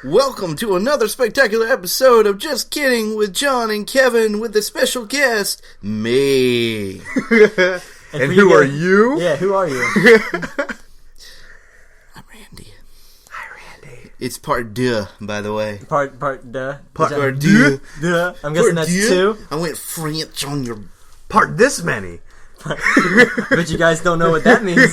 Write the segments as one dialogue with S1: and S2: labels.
S1: Welcome to another spectacular episode of Just Kidding with John and Kevin with a special guest, me.
S2: And who are you?
S3: Yeah, who are you?
S1: I'm Randy.
S2: Hi, Randy.
S1: It's part deux, by the way.
S3: Part deux.
S1: Part deux.
S3: Duh. I'm guessing that's two.
S1: I went French on your...
S2: Part this many.
S3: But you guys don't know what that means.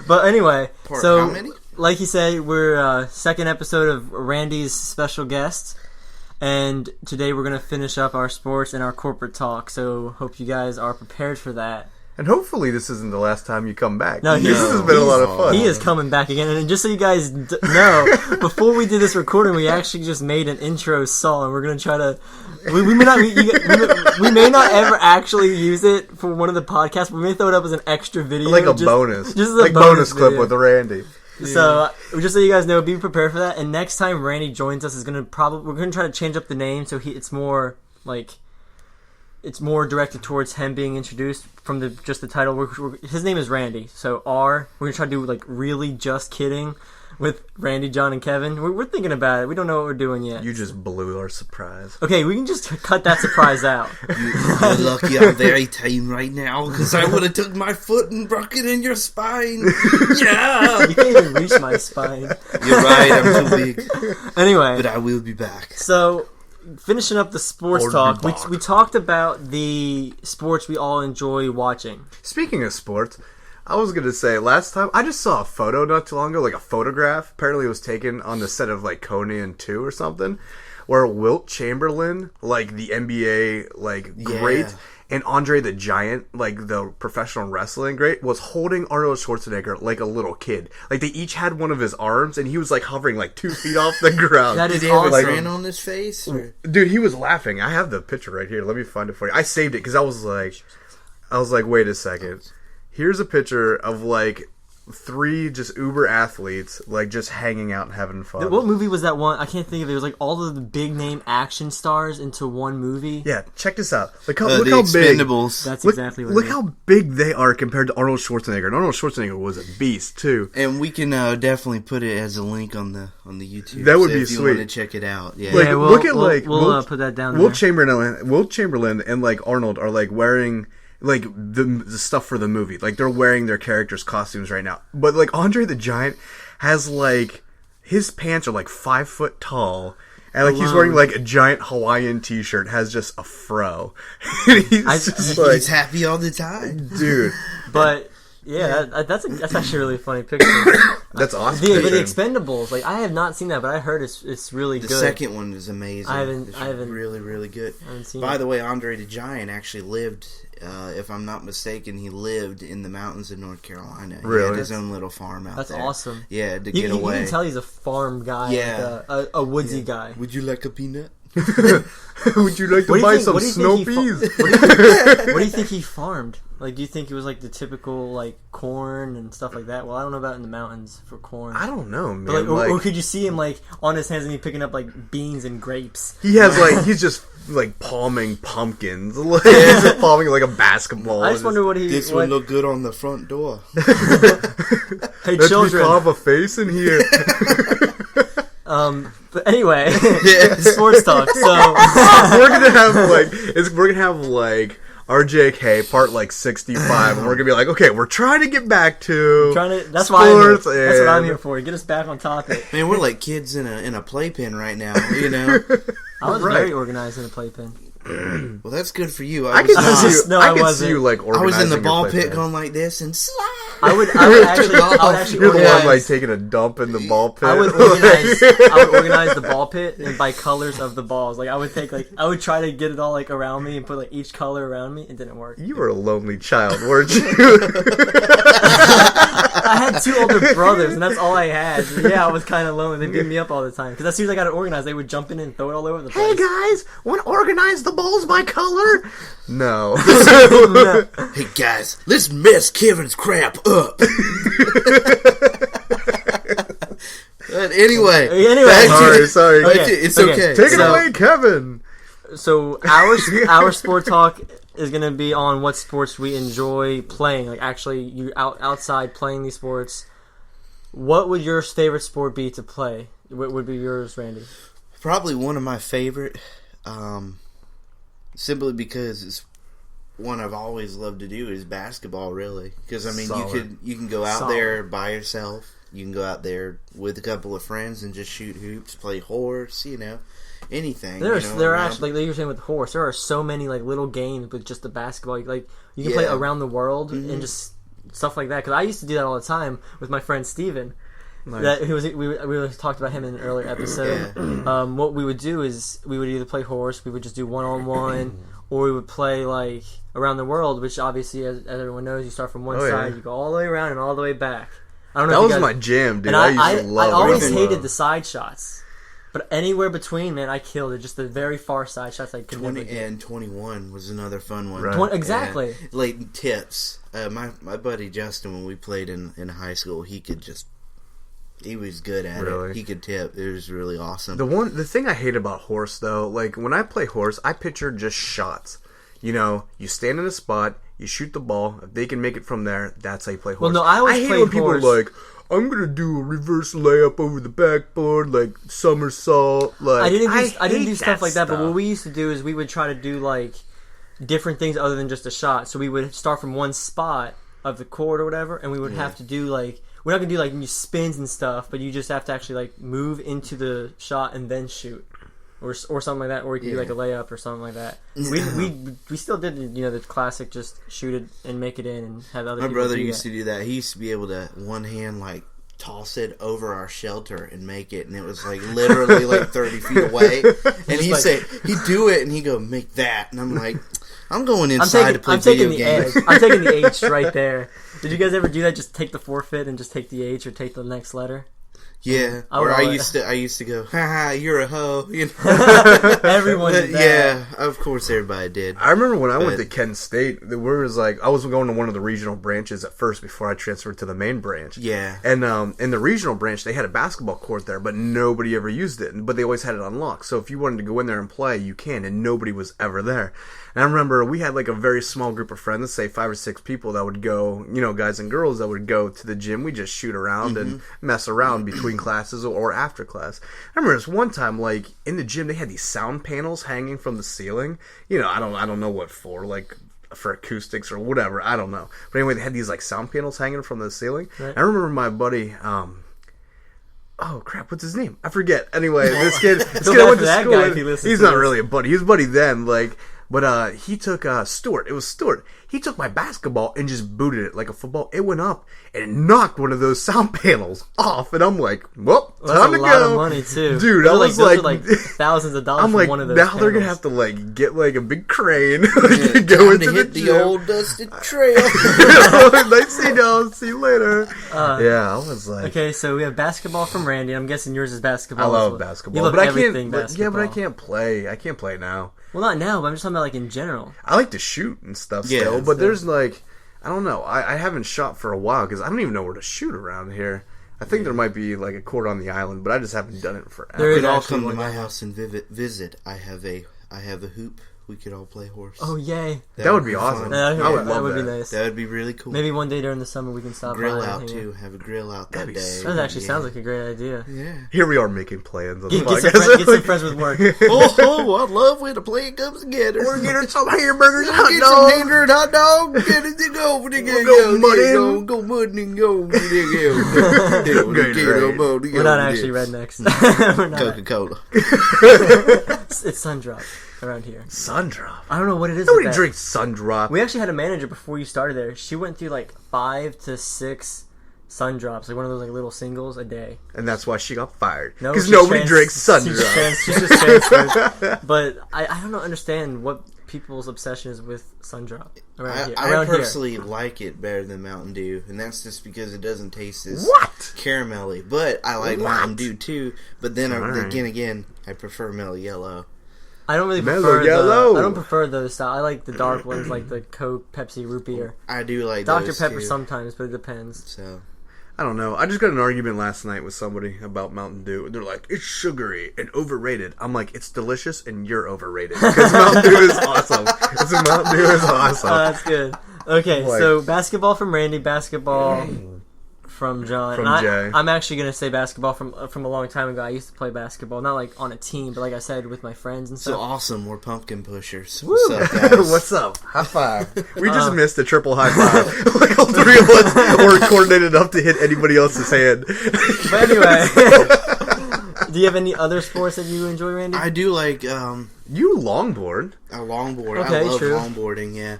S3: But anyway,
S1: Part
S3: so
S1: how many?
S3: like you said, we're second episode of Randy's special guest, and today we're gonna finish up our sports and our corporate talk. So hope you guys are prepared for that.
S2: And hopefully this isn't the last time you come back.
S3: No,
S2: this has been a lot of fun.
S3: He is coming back again, and just so you guys know, before we did this recording, we actually just made an intro song. We're gonna try to. We may not. We may not ever actually use it for one of the podcasts. But we may throw it up as an extra video,
S2: Like a bonus.
S3: just as a
S2: like bonus clip
S3: video.
S2: with Randy.
S3: So just so you guys know, be prepared for that. And next time Randy joins us, we're gonna try to change up the name so it's more directed towards him being introduced from just the title. His name is Randy, so we're gonna try to do like really just kidding with Randy, John, and Kevin. We're thinking about it. We don't know what we're doing yet.
S2: You just blew our surprise.
S3: Okay, we can just cut that surprise out.
S1: You're lucky I'm very tame right now, because I would have took my foot and broke it in your spine. Yeah!
S3: You can't even reach my spine.
S1: You're right, I'm too big.
S3: Anyway,
S1: But I will be back.
S3: so finishing up the sports
S2: Or
S3: talk,
S2: be back.
S3: we talked about the sports we all enjoy watching.
S2: Speaking of sports, I was going to say, last time, I just saw a photo not too long ago, like a photograph. Apparently it was taken on the set of, like, Conan 2 or something, where Wilt Chamberlain, like, the NBA, like, great,
S1: Yeah.
S2: and Andre the Giant, like, the professional wrestling great, was holding Arnold Schwarzenegger like a little kid. Like, they each had one of his arms, and he was, like, hovering, like, 2 feet off the ground.
S3: That
S1: Did
S3: is
S1: he have a
S3: awesome.
S1: grin on his face? Or?
S2: Dude, he was laughing. I have the picture right here. Let me find it for you. I saved it because I was like, wait a second. Here's a picture of like 3 just uber athletes, like just hanging out and having fun.
S3: What movie was that one? I can't think of it. It was like all of the big name action stars into one movie.
S2: Yeah, check this out. Look
S1: The
S2: how big.
S1: Expendables.
S3: That's
S2: Look,
S3: exactly what
S2: look
S3: it is.
S2: how big they are compared to Arnold Schwarzenegger. And Arnold Schwarzenegger was a beast too.
S1: And we can definitely put it as a link on the YouTube.
S2: That would
S1: so
S2: be
S1: if you
S2: sweet.
S1: want to check it out. Yeah.
S2: Like,
S3: Yeah,
S2: look at like
S3: we'll
S2: Wilt,
S3: put that down
S2: Wilt
S3: there.
S2: Chamberlain and like Arnold are like wearing like the stuff for the movie. Like they're wearing their characters' costumes right now. But like Andre the Giant has like his pants are like 5 foot tall. And like he's wearing like a giant Hawaiian t-shirt, has just a fro. And he's just like,
S1: He's happy all the time.
S2: dude,
S3: But yeah, that's actually a really funny picture.
S2: that's awesome.
S3: But the Expendables, like I have not seen that, but I heard it's really
S1: The
S3: good.
S1: second one is amazing.
S3: I haven't-
S1: It's
S3: I haven't-
S1: really, really good.
S3: seen
S1: By
S3: it.
S1: the way, Andre the Giant actually lived, if I'm not mistaken, he lived in the mountains of North Carolina. He
S2: Really?
S1: had his own little farm out
S3: That's
S1: there.
S3: awesome.
S1: Yeah, to
S3: You
S1: get away.
S3: can tell he's a farm guy,
S1: Yeah.
S3: like a woodsy guy.
S1: Would you like a peanut?
S2: Would you like to
S3: What do you
S2: buy
S3: think-
S2: some
S3: what do you
S2: snow
S3: think he
S2: peas?
S3: What do you think he farmed? Like, do you think it was like the typical like corn and stuff like that? Well, I don't know about in the mountains for corn.
S2: I don't know, man.
S3: But like, or could you see him like on his hands and he picking up like beans and grapes?
S2: he has like he's just like palming pumpkins. Like, he's just palming like a basketball.
S3: I just wonder what he.
S1: This
S3: what,
S1: would look good on the front door.
S3: hey,
S2: Let's
S3: children.
S2: carve a face in here.
S3: But anyway, sports talk. So
S2: we're gonna have like RJK part like 65, and we're gonna be like, okay, we're trying to get back to
S3: that's why I'm here.
S2: sports
S3: That's what I'm
S2: and-
S3: here for. Get us back on topic.
S1: Man, we're like kids in a playpen right now, you know?
S3: I was
S2: Right.
S3: very organized in the playpen.
S1: Well, that's good for you.
S2: I can
S3: was
S2: see
S3: just-
S2: you.
S3: no,
S2: I
S3: I
S2: can
S3: wasn't.
S2: see you like
S1: I
S2: organizing.
S1: was in the
S2: your
S1: ball
S2: playpen.
S1: pit going like this and slide.
S3: I would actually
S2: You're the one
S3: organize.
S2: like taking a dump in the ball pit.
S3: I would organize the ball pit and by colors of the balls. Like I would try to get it all like around me and put like each color around me. It didn't work.
S2: You were a lonely child, weren't you?
S3: I had 2 older brothers and that's all I had. Yeah, I was kind of lonely. They beat me up all the time because as soon as I got it organized, they would jump in and throw it all over the
S2: Hey
S3: place.
S2: guys, want to organize the balls by color? No.
S1: Hey guys, let's mess Kevin's crap up. But anyway, back to-
S2: Sorry.
S3: Okay.
S1: It's okay.
S2: Take it
S3: So-
S2: away, Kevin.
S3: So our sport talk is gonna be on what sports we enjoy playing. Like actually, you outside playing these sports. What would your favorite sport be to play? What would be yours, Randy?
S1: Probably one of my favorite, simply because it's one I've always loved to do is basketball. Really, because I mean,
S2: Solid.
S1: you can go out
S3: Solid.
S1: there by yourself. You can go out there with a couple of friends and just shoot hoops, play horse. Anything.
S3: There are
S1: around-
S3: actually, like you were saying with horse, there are so many like little games with just the basketball. Like you can play
S1: Yeah.
S3: around the world and just stuff like that. Because I used to do that all the time with my friend Steven.
S2: Nice.
S3: That we talked about him in an earlier episode. What we would do is we would either play horse, we would just do 1-on-1, or we would play like around the world, which obviously, as everyone knows, you start from one side, you go all the way around and all the way back. I don't know.
S2: That
S3: if
S2: was
S3: you
S2: my
S3: guys,
S2: jam, dude.
S3: and
S2: I used to love
S3: I always
S2: it.
S3: hated the side shots, but anywhere between, man, I killed it. Just the very far side shots I could
S1: 20
S3: never do.
S1: and 21 was another fun one.
S2: Right.
S3: Exactly.
S1: Yeah. Like tips. My buddy Justin, when we played in high school, he was good at
S2: Really?
S1: it. He could tip. It was really awesome.
S2: The thing I hate about horse though, like when I play horse, I picture just shots. You know, you stand in a spot, you shoot the ball. If they can make it from there, that's how you play horse.
S3: Well, no, I always
S2: hate
S3: played
S2: when people
S3: horse.
S2: are like, "I'm gonna do a reverse layup over the backboard, like somersault." Like
S3: I didn't do
S2: hate
S3: stuff like that, but what we used to do is we would try to do like different things other than just a shot. So we would start from one spot of the court or whatever, and we would have to do like, we're not gonna do like new spins and stuff, but you just have to actually like move into the shot and then shoot. Or something like that, or we could do like a layup or something like that. We still did the classic, just shoot it and make it in and have other.
S1: My
S3: people
S1: brother
S3: do
S1: used
S3: that.
S1: to do that. He used to be able to one hand like toss it over our shelter and make it, and it was like literally like 30 feet away. And he'd
S3: like-
S1: say he'd do it, and he'd go make that, and I'm like, I'm going inside to play
S3: I'm taking
S1: video
S3: the
S1: games.
S3: H. I'm taking the H right there. Did you guys ever do that? Just take the forfeit and just take the H or take the next letter.
S1: Yeah,
S3: I
S1: or
S3: would
S1: I
S3: always-
S1: used to go, haha, you're a hoe. You know?
S3: Everyone did that.
S1: Yeah, of course everybody did.
S2: I remember when I went
S1: But-
S2: to Kent State, there was like I was going to one of the regional branches at first before I transferred to the main branch.
S1: Yeah.
S2: And in the regional branch, they had a basketball court there, but nobody ever used it. But they always had it unlocked. So if you wanted to go in there and play, you can, and nobody was ever there. And I remember we had like a very small group of friends, let's say 5 or 6 people that would go, guys and girls that would go to the gym. We just shoot around and mess around between classes or after class. I remember this one time, like in the gym, they had these sound panels hanging from the ceiling. I don't know what for, like for acoustics or whatever. I don't know. But anyway, they had these like sound panels hanging from the ceiling.
S3: Right.
S2: I remember my buddy. Oh crap! What's his name? I forget. Anyway, this kid I
S3: Feel
S2: went
S3: bad
S2: to
S3: for that
S2: school.
S3: guy
S2: with.
S3: if he listens
S2: He's
S3: to
S2: not
S3: this.
S2: really a buddy. He was a buddy then, but he took Stuart. It was Stuart. He took my basketball and just booted it like a football. It went up and it knocked one of those sound panels off, and I'm like, well,
S3: Well,
S2: time
S3: that's
S2: to
S3: a lot
S2: go,
S3: of money too,
S2: dude.
S3: Those
S2: I
S3: are
S2: was
S3: those
S2: like,
S3: are like thousands of dollars
S2: I'm
S3: for
S2: like,
S3: one of those.
S2: now they're gonna
S3: panels.
S2: have to like get like a big crane,
S1: Yeah,
S2: like, go
S1: time
S2: into
S1: to
S2: the
S1: hit the
S2: gym.
S1: old dusted trail.
S2: Nice see you, see you later. Yeah, I was like,
S3: Okay, so we have basketball from Randy. I'm guessing yours is basketball.
S2: I
S3: as
S2: love
S3: well.
S2: basketball,
S3: You love
S2: but I
S3: everything
S2: can't. But, yeah, but I
S3: basketball.
S2: can't play. I can't play now.
S3: Well, not now, but I'm just talking about like in general.
S2: I like to shoot and stuff
S1: Yeah,
S2: still, but
S3: so-
S2: there's like, I don't know. I haven't shot for a while because I don't even know where to shoot around here. I think there might be like a court on the island, but I just haven't done it in forever.
S3: There
S1: We
S3: is
S1: could all
S3: actually
S1: come to
S3: one
S1: my
S3: now.
S1: house and visit. I have a hoop. We could all play horse.
S3: Oh yay!
S2: That would be awesome.
S1: fun.
S3: Yeah,
S2: I would
S3: that
S2: love
S3: would be
S2: that.
S3: nice.
S1: That would be really cool.
S3: Maybe one day during the summer we can stop
S1: grill
S3: by and
S1: out
S3: hang
S1: too. Have a grill out that
S2: That'd be
S1: day.
S2: so
S3: That actually
S1: Yeah.
S3: sounds like a great idea.
S1: Yeah.
S2: Here we are making plans on the
S3: Get
S2: podcast.
S3: some friends with work.
S1: Oh, I love when the plan comes together.
S2: We're getting some hamburgers, hot
S1: Get some
S2: dogs.
S1: hamburger and hot dog. Get it to go. We'll
S2: go mudding.
S1: Go mudding and go.
S3: We're not actually rednecks. We're not.
S1: Coca-Cola.
S3: It's Sundrop around here.
S2: Sundrop.
S3: I don't know what it is.
S2: Nobody
S3: with that.
S2: drinks Sundrop.
S3: We actually had a manager before you started there. She went through like 5 to 6 sun drops, like one of those like little singles a day.
S2: And that's why she got fired.
S3: No,
S2: Because
S3: she
S2: nobody drinks
S3: she's
S2: Sundrop.
S3: she's just transferred. But I don't understand what people's obsession is with Sundrop around here.
S1: I
S3: Around here.
S1: personally like it better than Mountain Dew, and that's just because it doesn't taste as
S2: What?
S1: caramelly. But I like
S2: What?
S1: Mountain Dew too. But then
S2: Alright.
S1: again, I prefer Mellow Yellow.
S3: I don't really
S2: Mellow
S3: prefer
S2: Yellow.
S3: I don't prefer those style. I like the dark ones, like the Coke, Pepsi, root beer,
S1: I do like
S3: Dr
S1: those
S3: Pepper
S1: too.
S3: sometimes, but it depends.
S1: So
S2: I don't know. I just got in an argument last night with somebody about Mountain Dew. They're like, it's sugary and overrated. I'm like, it's delicious and you're overrated. Because Mountain Dew is awesome. Because Mountain Dew is awesome.
S3: That's good. Okay,
S2: Like-
S3: so basketball from Randy, basketball from John.
S2: From
S3: And
S2: Jay.
S3: I'm actually gonna say basketball from a long time ago. I used to play basketball, not like on a team, but like I said, with my friends and
S1: So
S3: stuff.
S1: awesome, we're pumpkin pushers. What's up, guys?
S2: What's up? High five. We just missed a triple high five. Like all three of us were coordinated enough to hit anybody else's hand.
S3: But anyway, do you have any other sports that you enjoy, Randy?
S1: I do like
S2: You longboard.
S1: a longboard.
S3: Okay,
S1: I love
S3: true.
S1: longboarding. Yeah,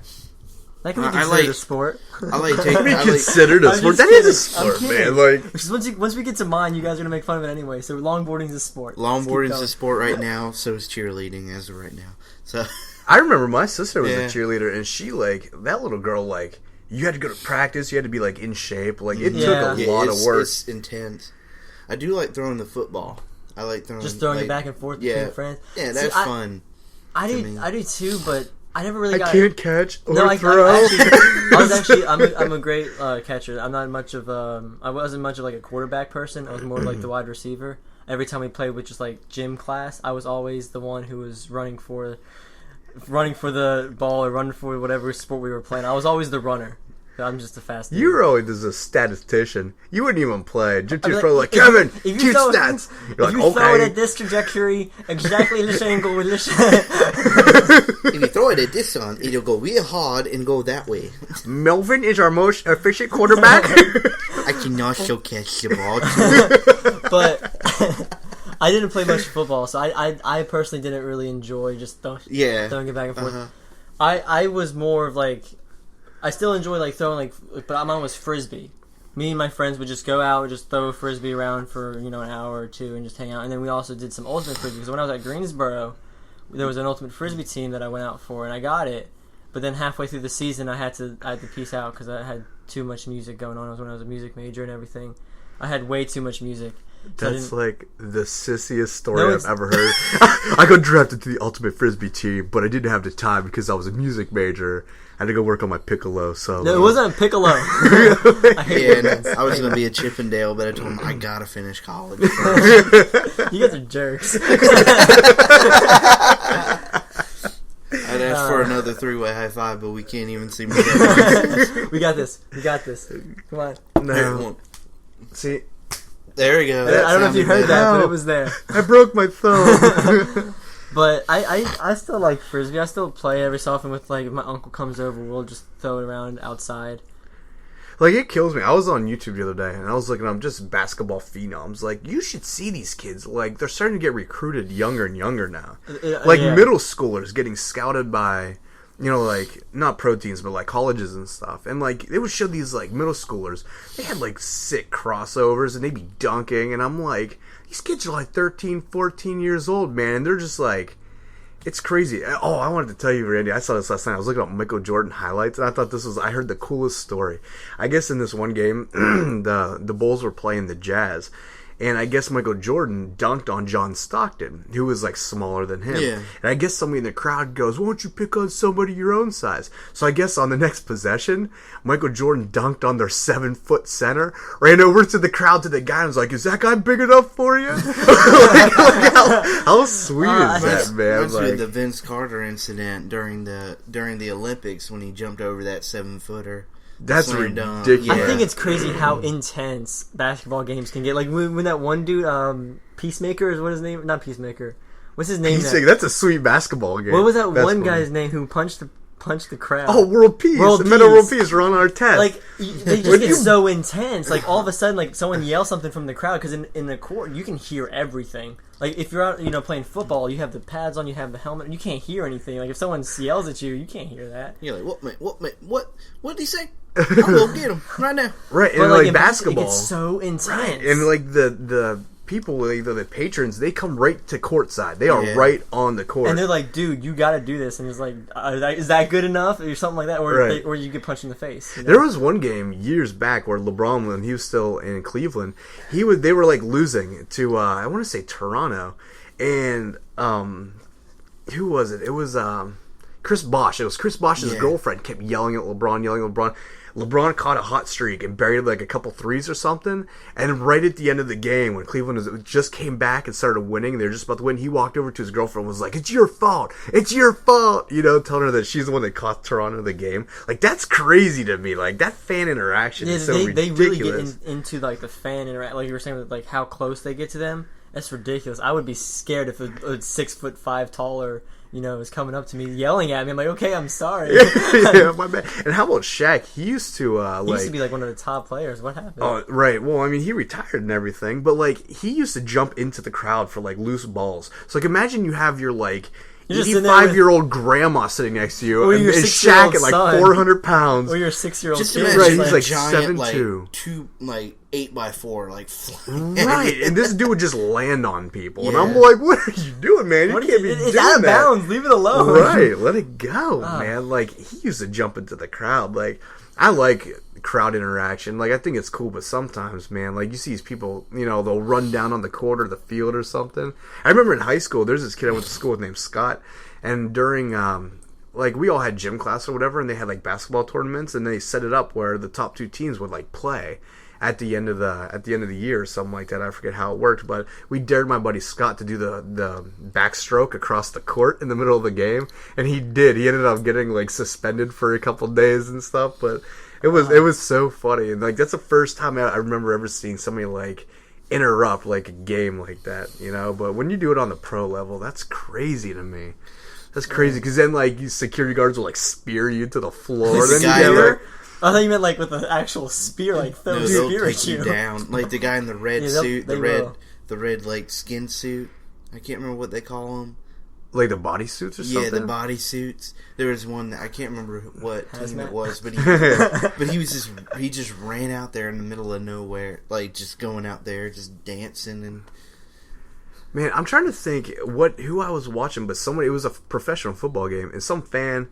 S3: That can be
S1: I
S3: considered
S1: like-
S3: a sport.
S1: I like taking.
S2: Be
S1: I like,
S2: considered a
S3: I'm
S2: sport.
S3: just
S2: That is a
S3: kidding. I'm
S2: sport,
S3: kidding.
S2: man. Like,
S3: Because once we get to mine, you guys are gonna make fun of it anyway. So longboarding's a sport. Let's keep
S1: longboarding's
S3: going.
S1: a sport right now. So is cheerleading as of right now. So
S2: I remember my sister was
S1: Yeah.
S2: a cheerleader, and she like that little girl. Like, you had to go to practice. You had to be like in shape. Like, it
S3: Yeah.
S2: took a lot of work.
S1: It's intense. I do like throwing the football. I like throwing
S3: Just throwing
S1: like,
S3: it back and forth
S1: yeah.
S3: between friends.
S1: Yeah,
S3: See,
S1: that's fun.
S3: I
S1: to
S3: do.
S1: me.
S3: I do too, but I never really
S2: I
S3: got.
S2: can't catch or
S3: No, I
S2: throw.
S3: I'm a great catcher. I'm not much of I wasn't much of like a quarterback person. I was more like the wide receiver. Every time we played with just like gym class, I was always the one who was running for the ball or running for whatever sport we were playing. I was always the runner. I'm just a fast dude.
S2: You were always just a statistician. You wouldn't even play. Just
S3: I'd be
S2: throw like
S3: if you-
S2: Kevin,
S3: if you
S2: cute
S3: throw-
S2: stats.
S3: If
S2: You're
S3: you
S2: like,
S3: throw it
S2: okay.
S3: at this trajectory, exactly this angle with this.
S1: If you throw it at this one, it'll go real hard and go that way.
S2: Melvin is our most efficient quarterback.
S1: I can also catch the ball too.
S3: But I didn't play much football, so I personally didn't really enjoy just throwing it back and forth.
S1: Uh-huh.
S3: I was more of like, I still enjoy like throwing but mine was frisbee. Me and my friends would just go out, just throw a frisbee around for an hour or two and just hang out. And then we also did some ultimate frisbee because when I was at Greensboro, there was an ultimate frisbee team that I went out for and I got it. But then halfway through the season, I had to peace out because I had too much music going on. It was when I was a music major and everything. I had way too much music. So I
S2: That's
S3: didn't-
S2: like the sissiest story
S3: No,
S2: I've
S3: it's-
S2: ever heard. I got drafted to the ultimate frisbee team, but I didn't have the time because I was a music major. I had to go work on my piccolo. So
S3: No, it wasn't a piccolo. I hate
S1: Yeah,
S3: piccolo.
S1: and I was gonna be a Chippendale, but I told him I gotta finish college first.
S3: You guys are jerks.
S1: I'd ask for another three-way high five, but we can't even seem to get one.
S3: We got this. We got this. Come on.
S1: Here,
S2: no.
S1: one.
S2: See,
S1: There we go.
S3: I don't know if you heard that, but it was there.
S2: I broke my thumb.
S3: But I still like frisbee. I still play every so often with if my uncle comes over, we'll just throw it around outside.
S2: Like, it kills me. I was on YouTube the other day, and I was looking up just basketball phenoms. Like, you should see these kids. Like, they're starting to get recruited younger and younger now. Like,
S3: Yeah.
S2: middle schoolers getting scouted by, like, not pro teams, but, like, colleges and stuff. And, like, they would show these, like, middle schoolers. They had, like, sick crossovers, and they'd be dunking. And I'm like, these kids are, like, 13, 14 years old, man. And they're just, like... It's crazy. Oh, I wanted to tell you, Randy. I saw this last night. I was looking up Michael Jordan highlights, and I thought I heard the coolest story. I guess in this one game, the Bulls were playing the Jazz, and I guess Michael Jordan dunked on John Stockton, who was like smaller than him.
S1: Yeah.
S2: And I guess somebody in the crowd goes, "Why don't you pick on somebody your own size?" So I guess on the next possession, Michael Jordan dunked on their 7-foot center, ran over to the crowd to the guy and was like, "Is that guy big enough for you?" How sweet is that, man?
S1: Reminds me
S2: Like,
S1: of the Vince Carter incident during the Olympics when he jumped over that 7-footer.
S2: that's
S1: Slam dunk.
S2: ridiculous.
S3: I think it's crazy how intense basketball games can get. Like when that one dude, Peacemaker is what his name? Not Peacemaker. What's his name?
S2: He's saying that's a sweet basketball game.
S3: What was that
S2: That's
S3: one
S2: funny.
S3: guy's name who punched the crowd?
S2: Oh, World Peace.
S3: World
S2: Metal World
S3: Peace.
S2: Peace. Ron Artest.
S3: Like they just
S2: When
S3: get
S2: you-
S3: so intense. Like all of a sudden, like someone yells something from the crowd because in the court you can hear everything. Like if you're out, playing football, you have the pads on, you have the helmet, and you can't hear anything. Like if someone yells at you, you can't hear that.
S1: You're like, what did he say? I'm gonna get him right now.
S2: right, and
S3: But
S2: like
S3: in
S2: basketball.
S3: it gets so intense.
S2: And like the people, like, the patrons, they come right to courtside. They are
S1: Yeah.
S2: right on the court.
S3: And they're like, dude, you got to do this. And it's like, is that good enough? Or something like that. Or,
S2: Right.
S3: or you get punched in the face. You know?
S2: There was one game years back where LeBron, when he was still in Cleveland, they were like losing to I want to say Toronto, and who was it? It was Chris Bosh. It was Chris Bosh's
S1: Yeah.
S2: girlfriend kept yelling at LeBron. LeBron caught a hot streak and buried like a couple threes or something. And right at the end of the game, when Cleveland just came back and started winning, they were just about to win. He walked over to his girlfriend and was like, "It's your fault. It's your fault." You know, telling her that she's the one that cost Toronto the game. Like, that's crazy to me. Like, that fan interaction is so ridiculous. They really get
S3: into like the fan interaction. Like you were saying, like how close they get to them. That's ridiculous. I would be scared if a 6'5" taller, is coming up to me yelling at me. I'm like, okay, I'm sorry.
S2: Yeah, my bad. And how about Shaq? He used to
S3: he used to be like one of the top players. What happened?
S2: Oh, right. Well, I mean, he retired and everything, but like he used to jump into the crowd for like loose balls. So like, imagine you have your like 85-year-old grandma sitting next to you, and Shaq at like 400 pounds.
S3: Or your 6-year-old
S1: Just
S3: kid.
S1: imagine
S2: Right, he's like
S1: giant,
S2: 7'2".
S1: 2 8x4 like flying.
S2: Right, and this dude would just land on people, and I'm like, "What are you doing, man? You can't be doing that.
S3: It's out of bounds. Leave it alone."
S2: Right, let it go, man. Like, he used to jump into the crowd. Like, I like crowd interaction. Like, I think it's cool, but sometimes, man, like, you see these people, they'll run down on the court or the field or something. I remember in high school, there's this kid I went to school with named Scott, and during like, we all had gym class or whatever, and they had like basketball tournaments, and they set it up where the top 2 teams would like play at the end of the year or something like that. I forget how it worked, but we dared my buddy Scott to do the backstroke across the court in the middle of the game, and he did. He ended up getting like suspended for a couple days and stuff, but it was so funny. And like, that's the first time I remember ever seeing somebody like interrupt like a game like that, But when you do it on the pro level, that's crazy to me. That's crazy, because then like security guards will like spear you to the floor. Then
S3: I thought you meant like with an actual spear, like throw a spear at you
S1: down. Like the guy in the red suit, the red like skin suit. I can't remember what they call them.
S2: Like the bodysuits or something?
S1: Yeah, the bodysuits. There was one that I can't remember what team it was, but he just ran out there in the middle of nowhere, like just going out there, just dancing and.
S2: Man, I'm trying to think who I was watching, but it was a professional football game, and some fan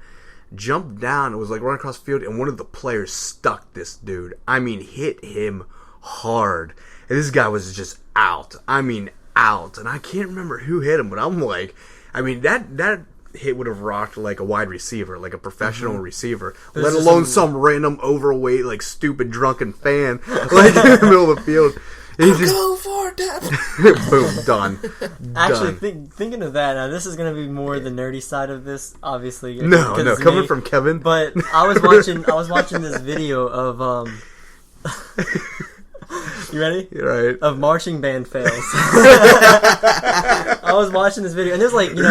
S2: jumped down and was like running across the field, and one of the players stuck this dude. I mean, hit him hard. And this guy was just out. I mean, out. And I can't remember who hit him, but I'm like, I mean, that hit would have rocked like a wide receiver, like a professional receiver, let alone some random overweight, like stupid drunken fan, like in the middle of the field.
S1: Go for it, Dad.
S2: Boom, done.
S3: Actually, thinking of that, now this is going to be more the nerdy side of this, obviously.
S2: No, coming from Kevin.
S3: But I was watching this video of you ready?
S2: You're right.
S3: Of marching band fails. I was watching this video, and there's like,
S2: loser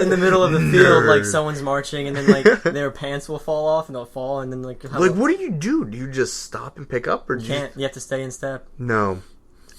S3: in the middle of the field, like someone's marching, and then like their pants will fall off, and they'll fall, and then like
S2: what do you do? Do you just stop and pick up, or
S3: you can't? You have to stay in step.
S2: No,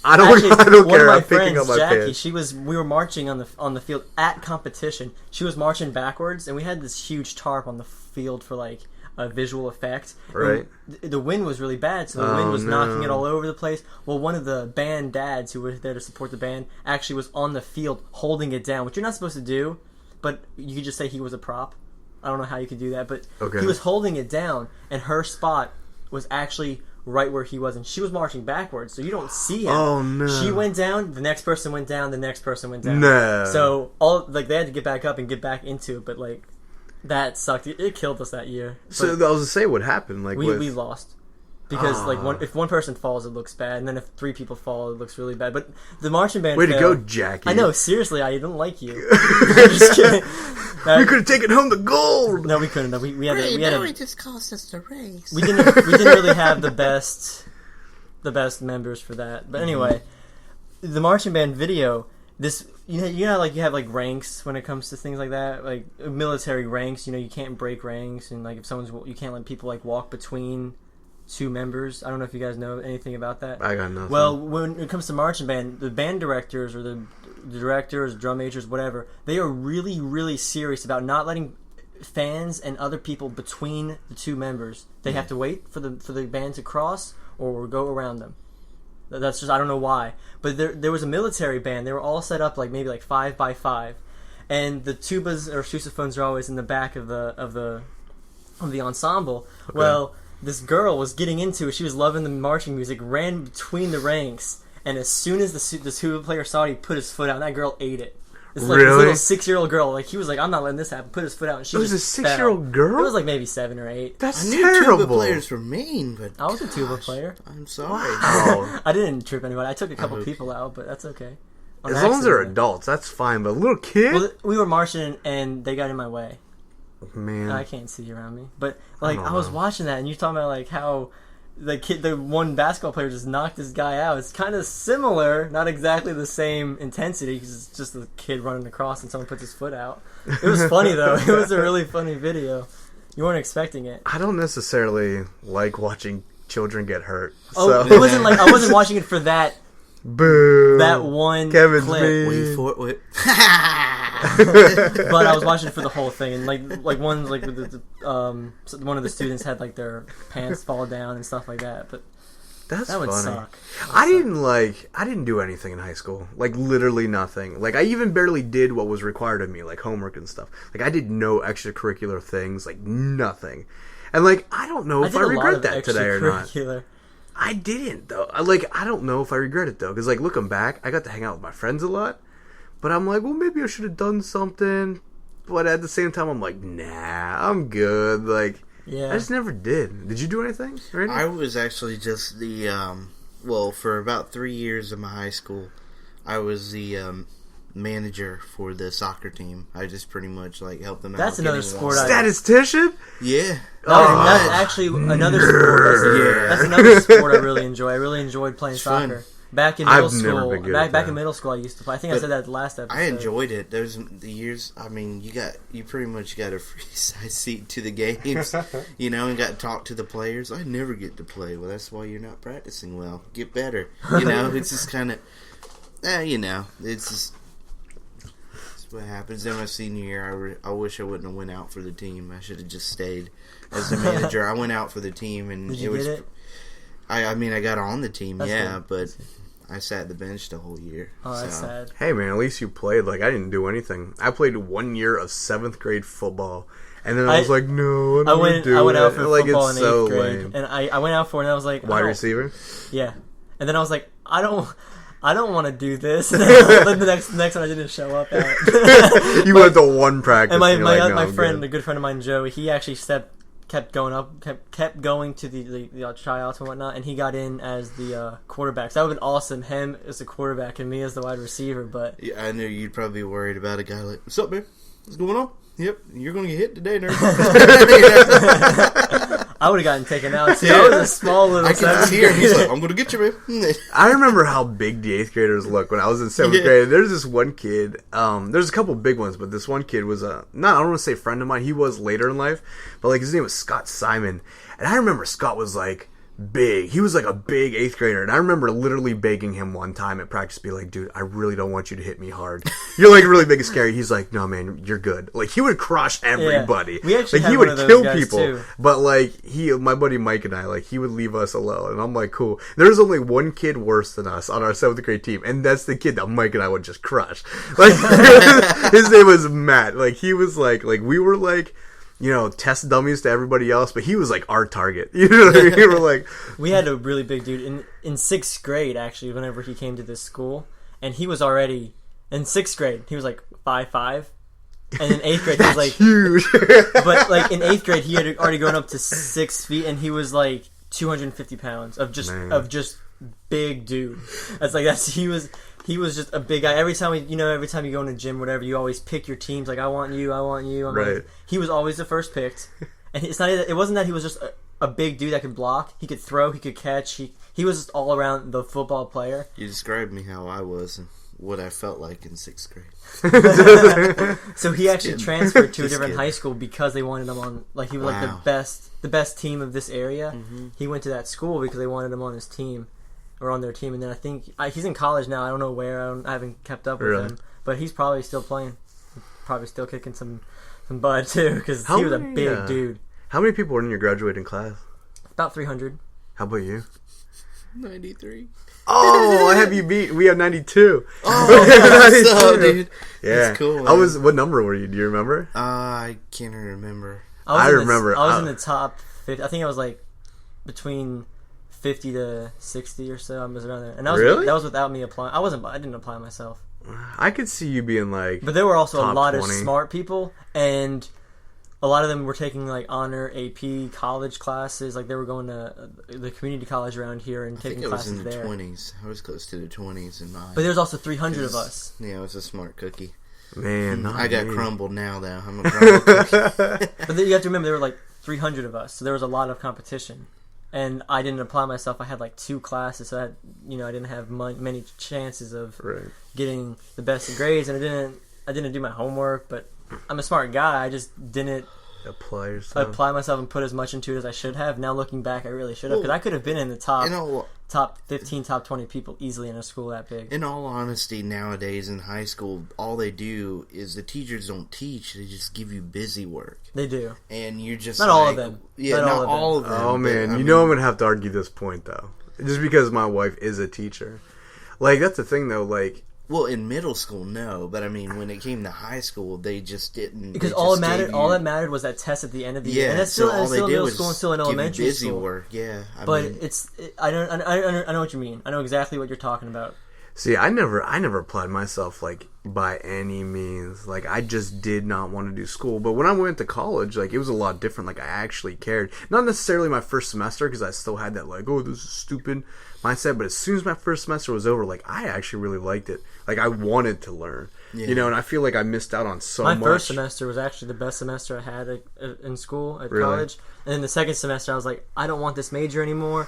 S2: I don't care.
S3: One of my friends,
S2: picking up my
S3: Jackie,
S2: pants.
S3: we were marching on the field at competition. She was marching backwards, and we had this huge tarp on the field for like a visual effect.
S2: Right.
S3: The wind was really bad, so the wind was knocking it all over the place. Well, one of the band dads who were there to support the band actually was on the field holding it down, which you're not supposed to do, but you could just say he was a prop. I don't know how you could do that, but he was holding it down, and her spot was actually right where he was, and she was marching backwards, so you don't see him.
S2: Oh no!
S3: She went down, the next person went down, the next person went down.
S2: No.
S3: So they had to get back up and get back into it, but like. That sucked. It killed us that year.
S2: So I was going to say, what happened? Like
S3: we lost. Because if one person falls, it looks bad, and then if 3 people fall, it looks really bad. But the marching band
S2: Way to go, Jackie.
S3: I know, seriously, I didn't like you. I'm just kidding.
S2: We could have taken home the gold!
S3: No, we couldn't. No, we had
S1: it just cost us the race.
S3: We didn't really have the best members for that. But anyway, the marching band video, like you have like ranks when it comes to things like that, like military ranks. You can't break ranks, and like if you can't let people like walk between 2 members. I don't know if you guys know anything about that.
S2: I got nothing.
S3: Well, when it comes to marching band, the band directors or the directors, drum majors, whatever, they are really, really serious about not letting fans and other people between the 2 members. They have to wait for the band to cross or go around them. That's just, I don't know why. But there was a military band. They were all set up like maybe like 5 by 5, and the tubas or sousaphones are always in the back of the ensemble. Okay. Well, this girl was getting into it. She was loving the marching music, ran between the ranks, and as soon as the tuba player saw it, he put his foot out, and that girl ate it. It's like this little 6-year-old girl. Like he was like, I'm not letting this happen. Put his foot out, and she
S2: It was
S3: just
S2: a 6-year-old girl?
S3: It was like maybe 7 or 8.
S2: That's
S1: I knew
S2: terrible.
S1: tuba players were mean, but
S3: I was a tuba player.
S1: I'm sorry.
S2: Wow.
S3: I didn't trip anybody. I took a couple people out, but that's okay. On
S2: As long as they're
S3: accident.
S2: adults, that's fine. But a little kid?
S3: Well, we were marching, and they got in my way.
S2: Man.
S3: I can't see around me, but like
S2: don't
S3: I was
S2: know.
S3: watching that, and you're talking about like how the one basketball player just knocked this guy out. It's kind of similar, not exactly the same intensity because it's just a kid running across and someone puts his foot out. It was funny though. It was a really funny video. You weren't expecting it.
S2: I don't necessarily like watching children get hurt.
S3: Oh,
S2: So.
S3: it wasn't like I wasn't watching it for that
S2: Boo.
S3: one
S2: Kevin's
S3: clip.
S2: mean.
S1: Wait for it. Wait.
S3: But I was watching it for the whole thing, and like one like one of the students had like their pants fall down and stuff like that. But
S2: That's
S3: that would
S2: funny.
S3: suck.
S2: I didn't do anything in high school. Like literally nothing. Like I even barely did what was required of me, like homework and stuff. Like I did no extracurricular things, like nothing. And like I don't know if I regret that today or not.
S3: Extracurricular.
S2: I didn't though. I don't know if I regret it though, because like looking back, I got to hang out with my friends a lot. But I'm like, well, maybe I should have done something. But at the same time, I'm like, nah, I'm good. Like,
S3: Yeah.
S2: I just never did. Did you do anything?
S1: I was actually just the for about 3 years of my high school, I was the manager for the soccer team. I just pretty much like helped them out.
S3: That's another
S1: getting
S3: sport
S1: along.
S2: Statistician?
S1: Yeah.
S3: That's actually another sport.
S1: Yeah.
S3: That's another sport I really enjoy. I really enjoyed playing
S1: fun.
S3: soccer. Back in middle
S2: I've never
S3: school,
S2: been good at
S3: back
S2: that.
S3: in middle school, I used to play. I think I
S1: But
S3: said that last episode.
S1: I enjoyed it. There's the years. I mean, you pretty much got a free side seat to the games, and got to talk to the players. I never get to play. Well, that's why you're not practicing well. Get better. It's just kind of, it's just it's what happens. Then my senior year, I wish I wouldn't have went out for the team. I should have just stayed as the manager. I went out for the team, and
S3: Did you get it?
S1: I mean, I got on the team,
S3: That's
S1: yeah,
S3: good.
S1: but I sat the bench the whole year.
S3: Oh, that's
S1: so.
S3: sad.
S2: Hey man, at least you played. Like I didn't do anything. I played 1 year of 7th grade football, and then I was like, no,
S3: I went out for
S2: like,
S3: football in
S2: it's
S3: 8th
S2: so
S3: grade,
S2: lame.
S3: and I went out for it, and I was like,
S2: Wide receiver.
S3: Yeah, and then I was like, I don't want to do this. And then the next one I didn't show up at.
S2: You went to one practice,
S3: And my
S2: and you're like, no,
S3: my
S2: I'm
S3: friend,
S2: good.
S3: a good friend of mine, Joe, he actually kept going to the tryouts and whatnot, and he got in as the quarterback. So that would have been awesome, him as the quarterback and me as the wide receiver. But
S1: Yeah, I knew you'd probably be worried about a guy like, what's up, man? What's going on? Yep, you're going to get hit today, nerd.
S3: I would have gotten taken out too. I was a small little.
S1: I can just hear him. He's like, I'm going to get you, man.
S2: I remember how big the 8th graders look when I was in 7th
S1: Yeah.
S2: grade. There's this one kid. There's a couple big ones, but this one kid was I don't want to say friend of mine. He was later in life, but like his name was Scott Simon, and I remember Scott was like big. He was like a big 8th grader, and I remember literally begging him one time at practice, be like, dude, I really don't want you to hit me hard. You're like really big and scary. He's like, no man, you're good. Like he would crush everybody.
S3: We actually
S2: like
S3: had
S2: he
S3: one
S2: would
S3: of those
S2: kill
S3: guys,
S2: people.
S3: too.
S2: But like my buddy Mike and I, like he would leave us alone, and I'm like, cool. There's only one kid worse than us on our 7th grade team, and that's the kid that Mike and I would just crush. Like his name was Matt. Like he was like we were like, test dummies to everybody else, but he was like our target. You know what I mean? We were like,
S3: We had a really big dude in 6th grade actually. Whenever he came to this school, and he was already in 6th grade, he was like 5'5", and in 8th grade he was like
S2: huge.
S3: But like in 8th grade, he had already grown up to 6 feet, and he was like 250 pounds of just big dude. He was just a big guy. Every time you go in a gym, whatever, you always pick your teams. Like I want you.
S2: Right.
S3: He was always the first picked, and it wasn't that he was just a big dude that could block. He could throw. He could catch. He was just all around the football player.
S1: You described me how I was and what I felt like in 6th grade.
S3: So he actually transferred to a
S1: Just
S3: different
S1: kidding.
S3: high school because they wanted him on. Like he was like
S1: Wow.
S3: the best team of this area.
S1: Mm-hmm.
S3: He went to that school because they wanted him on his team, or on their team. And then I think he's in college now. I don't know where. I haven't kept up with
S2: Really?
S3: him, but he's probably still playing. Probably still kicking some butt too because
S2: How
S3: he was a
S2: many,
S3: big dude.
S2: How many people were in your graduating class?
S3: About 300.
S2: How about you?
S1: 93.
S2: Oh, I have you beat. We have 92.
S1: Oh, so, dude.
S2: Yeah.
S1: That's cool,
S2: I
S1: man.
S2: was. What number were you? Do you remember?
S1: I can't remember.
S2: I remember.
S3: I was in the top 50. I think I was like between 50 to 60 or so. I was around there, and
S2: Really?
S3: that was without me applying. I didn't apply myself.
S2: I could see you being like.
S3: But there were also a
S2: top
S3: lot
S2: 20.
S3: of smart people, and a lot of them were taking like honor AP college classes. Like they were going to the community college around here and
S1: I
S3: taking
S1: think it was
S3: classes
S1: in the
S3: there.
S1: 20s. I was close to the 20s in mine.
S3: But there's also 300 of us.
S1: Yeah, I was a smart cookie.
S2: Man, not
S1: I got
S2: me.
S1: crumbled now, though. I'm a crumbled cookie.
S3: But then you have to remember there were like 300 of us, so there was a lot of competition. And I didn't apply myself. I had like 2 classes, so I didn't have many chances of
S2: Right.
S3: getting the best of grades. And I didn't do my homework. But I'm a smart guy. I just didn't
S2: Apply yourself.
S3: apply myself and put as much into it as I should have. Now looking back, I really should have, because I could have been in the top 15, top 20 people easily in a school that big.
S1: In all honesty, nowadays in high school, all they do is the teachers don't teach; they just give you busy work,
S3: They do.
S1: and you're just
S3: Not all of them.
S1: Yeah, not all of them.
S2: Oh
S1: but,
S2: man,
S1: I
S2: you
S1: mean,
S2: know I'm gonna have to argue this point though, just because my wife is a teacher. Like that's the thing though. Like
S1: Well, in middle school, no, but I mean, when it came to high school, they just didn't.
S3: Because
S1: they
S3: all
S1: just
S3: that
S1: gave
S3: mattered was that test at the end of the year.
S1: Yeah,
S3: And that's
S1: so
S3: still,
S1: all
S3: it's
S1: they
S3: still in
S1: did
S3: middle
S1: was
S3: school and still in
S1: give you
S3: elementary
S1: busy
S3: school.
S1: work. Yeah,
S3: But
S1: mean,
S3: I know what you mean. I know exactly what you're talking about.
S2: see, I never applied myself like by any means. Like I just did not want to do school. But when I went to college, like it was a lot different. Like I actually cared. Not necessarily my first semester because I still had that like, oh, this is stupid mindset. But as soon as my first semester was over, like I actually really liked it. Like I wanted to learn.
S1: Yeah.
S2: You know, and I feel like I missed out on so
S3: My
S2: much.
S3: first semester was actually the best semester I had in school, at
S2: Really?
S3: college. And then the second semester, I was like, I don't want this major anymore.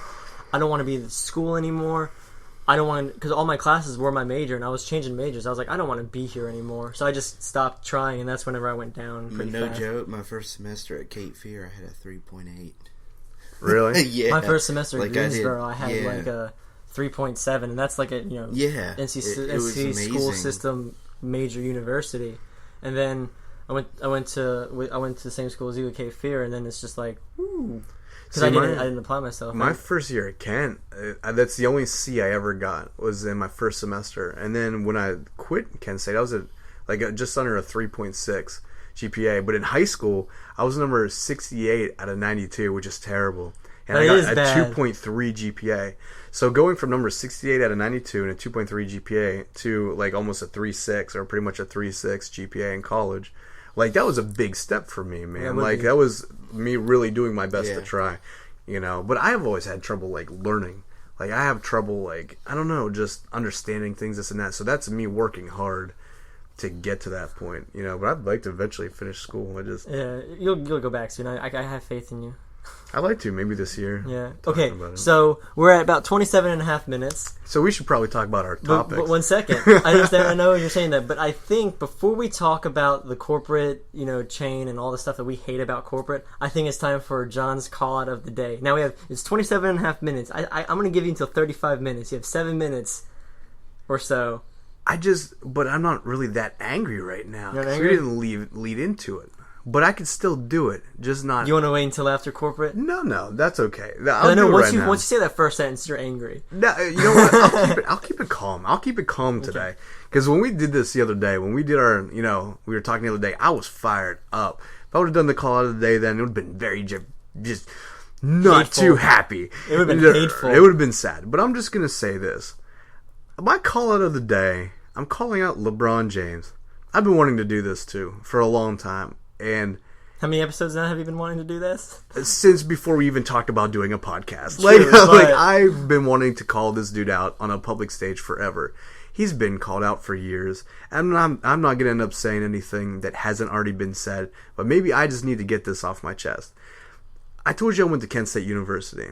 S3: I don't want to be in school anymore. I don't want to, because all my classes were my major, and I was changing majors. I was like, I don't want to be here anymore. So I just stopped trying, and that's whenever I went down
S1: but
S3: pretty
S1: no
S3: fast.
S1: joke, my first semester at Cape Fear, I had a 3.8.
S2: Really?
S1: Yeah,
S3: My first semester at
S1: like I did-
S3: Greensboro, I had
S1: yeah.
S3: like a 3.7, and that's like a
S1: Yeah,
S3: NC
S1: it was
S3: school
S1: amazing.
S3: system major university. And then I went to the same school as you at Cape Fear, and then it's just like, because
S2: See,
S3: I didn't apply myself.
S2: My first year at Kent, that's the only C I ever got was in my first semester. And then when I quit Kent State, I was at just under a 3.6 GPA. But in high school, I was number 68 out of 92, which is terrible. And
S3: That
S2: I got
S3: is
S2: a
S3: bad.
S2: 2.3 GPA. So going from number 68 out of 92 and a 2.3 GPA to like almost a 3.6 or pretty much a 3.6 GPA in college, like that was a big step for me, man.
S3: Yeah, it would
S2: Like
S3: be.
S2: that was me really doing my best
S1: Yeah.
S2: to try, But I have always had trouble like learning. Like I have trouble like I don't know, just understanding things, this and that. So that's me working hard to get to that point, But I'd like to eventually finish school.
S3: Yeah, you'll go back soon. I have faith in you.
S2: I'd like to maybe this year.
S3: Yeah.
S2: Talking
S3: Okay.
S2: about it.
S3: So we're at about 27 and a half minutes.
S2: So we should probably talk about our
S3: But,
S2: topics.
S3: but 1 second. I understand. I know you're saying that, but I think before we talk about the corporate, chain and all the stuff that we hate about corporate, I think it's time for John's call out of the day. Now it's 27 and a half minutes. I'm going to give you until 35 minutes. You have 7 minutes or so.
S2: But I'm not really that angry right now.
S3: You're not
S2: 'cause
S3: angry?
S2: we didn't lead into it. But I could still do it, just not.
S3: You want to wait until after corporate?
S2: No, that's okay.
S3: I
S2: I'll
S3: know
S2: do it
S3: once
S2: right
S3: you
S2: now.
S3: once you say that first sentence, you're angry.
S2: No, you know what? I'll keep it calm. I'll keep it calm today. Because when we did this the other day, when we did our, we were talking the other day, I was fired up. If I would have done the call out of the day, then it would have been very just not
S3: Hateful.
S2: too happy.
S3: It would have been hateful.
S2: It would have been sad. But I'm just gonna say this: my call out of the day, I'm calling out LeBron James. I've been wanting to do this too for a long time, and
S3: How many episodes now have you been wanting to do this?
S2: since before we even talked about doing a podcast.
S3: True,
S2: like
S3: but-
S2: I've been wanting to call this dude out on a public stage forever. He's been called out for years, and I'm not going to end up saying anything that hasn't already been said, but maybe I just need to get this off my chest. I told you I went to Kent State University,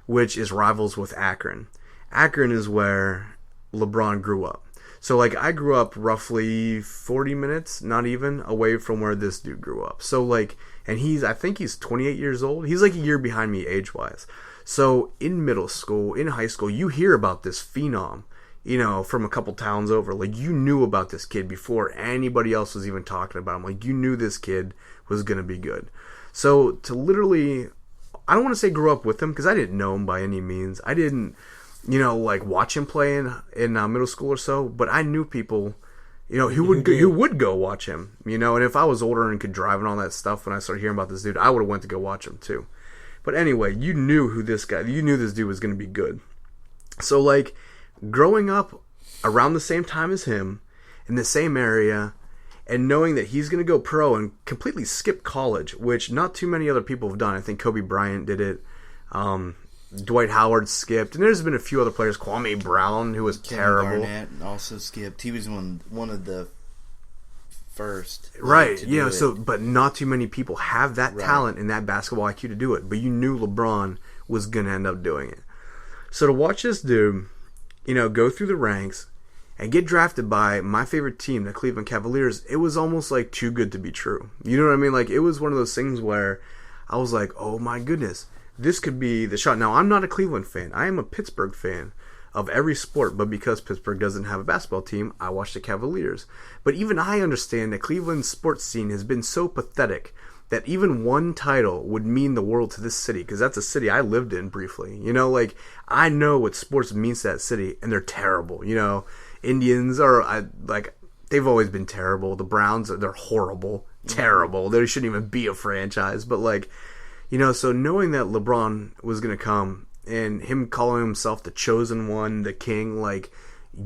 S2: which is rivals with Akron. Akron is where LeBron grew up. So, I grew up roughly 40 minutes, not even, away from where this dude grew up. So, and I think he's 28 years old. He's like a year behind me age-wise. So, in middle school, in high school, you hear about this phenom, from a couple towns over. You knew about this kid before anybody else was even talking about him. You knew this kid was going to be good. So, to literally, I don't want to say grow up with him, because I didn't know him by any means. I didn't watch him play in middle school or so, but I knew people, who would go watch him, and if I was older and could drive and all that stuff, when I started hearing about this dude, I would have went to go watch him too. But anyway, you knew this dude was going to be good. So growing up around the same time as him, in the same area, and knowing that he's going to go pro and completely skip college, which not too many other people have done. I think Kobe Bryant did it. Dwight Howard skipped, and there's been a few other players. Kwame Brown, who was terrible.
S1: Garnett also skipped. He was one of the first.
S2: Right,
S1: to do it.
S2: So but not too many people have that talent and that basketball IQ to do it. But you knew LeBron was going to end up doing it. So to watch this dude, go through the ranks and get drafted by my favorite team, the Cleveland Cavaliers, it was almost like too good to be true. You know what I mean? Like, it was one of those things where I was like, oh my goodness, this could be the shot. Now, I'm not a Cleveland fan. I am a Pittsburgh fan of every sport, but because Pittsburgh doesn't have a basketball team, I watch the Cavaliers. But even I understand that Cleveland's sports scene has been so pathetic that even one title would mean the world to this city, because that's a city I lived in briefly. I know what sports means to that city, and they're terrible. Indians are they've always been terrible. The Browns, they're horrible, terrible. They shouldn't even be a franchise. But so knowing that LeBron was gonna come and him calling himself the chosen one, the king,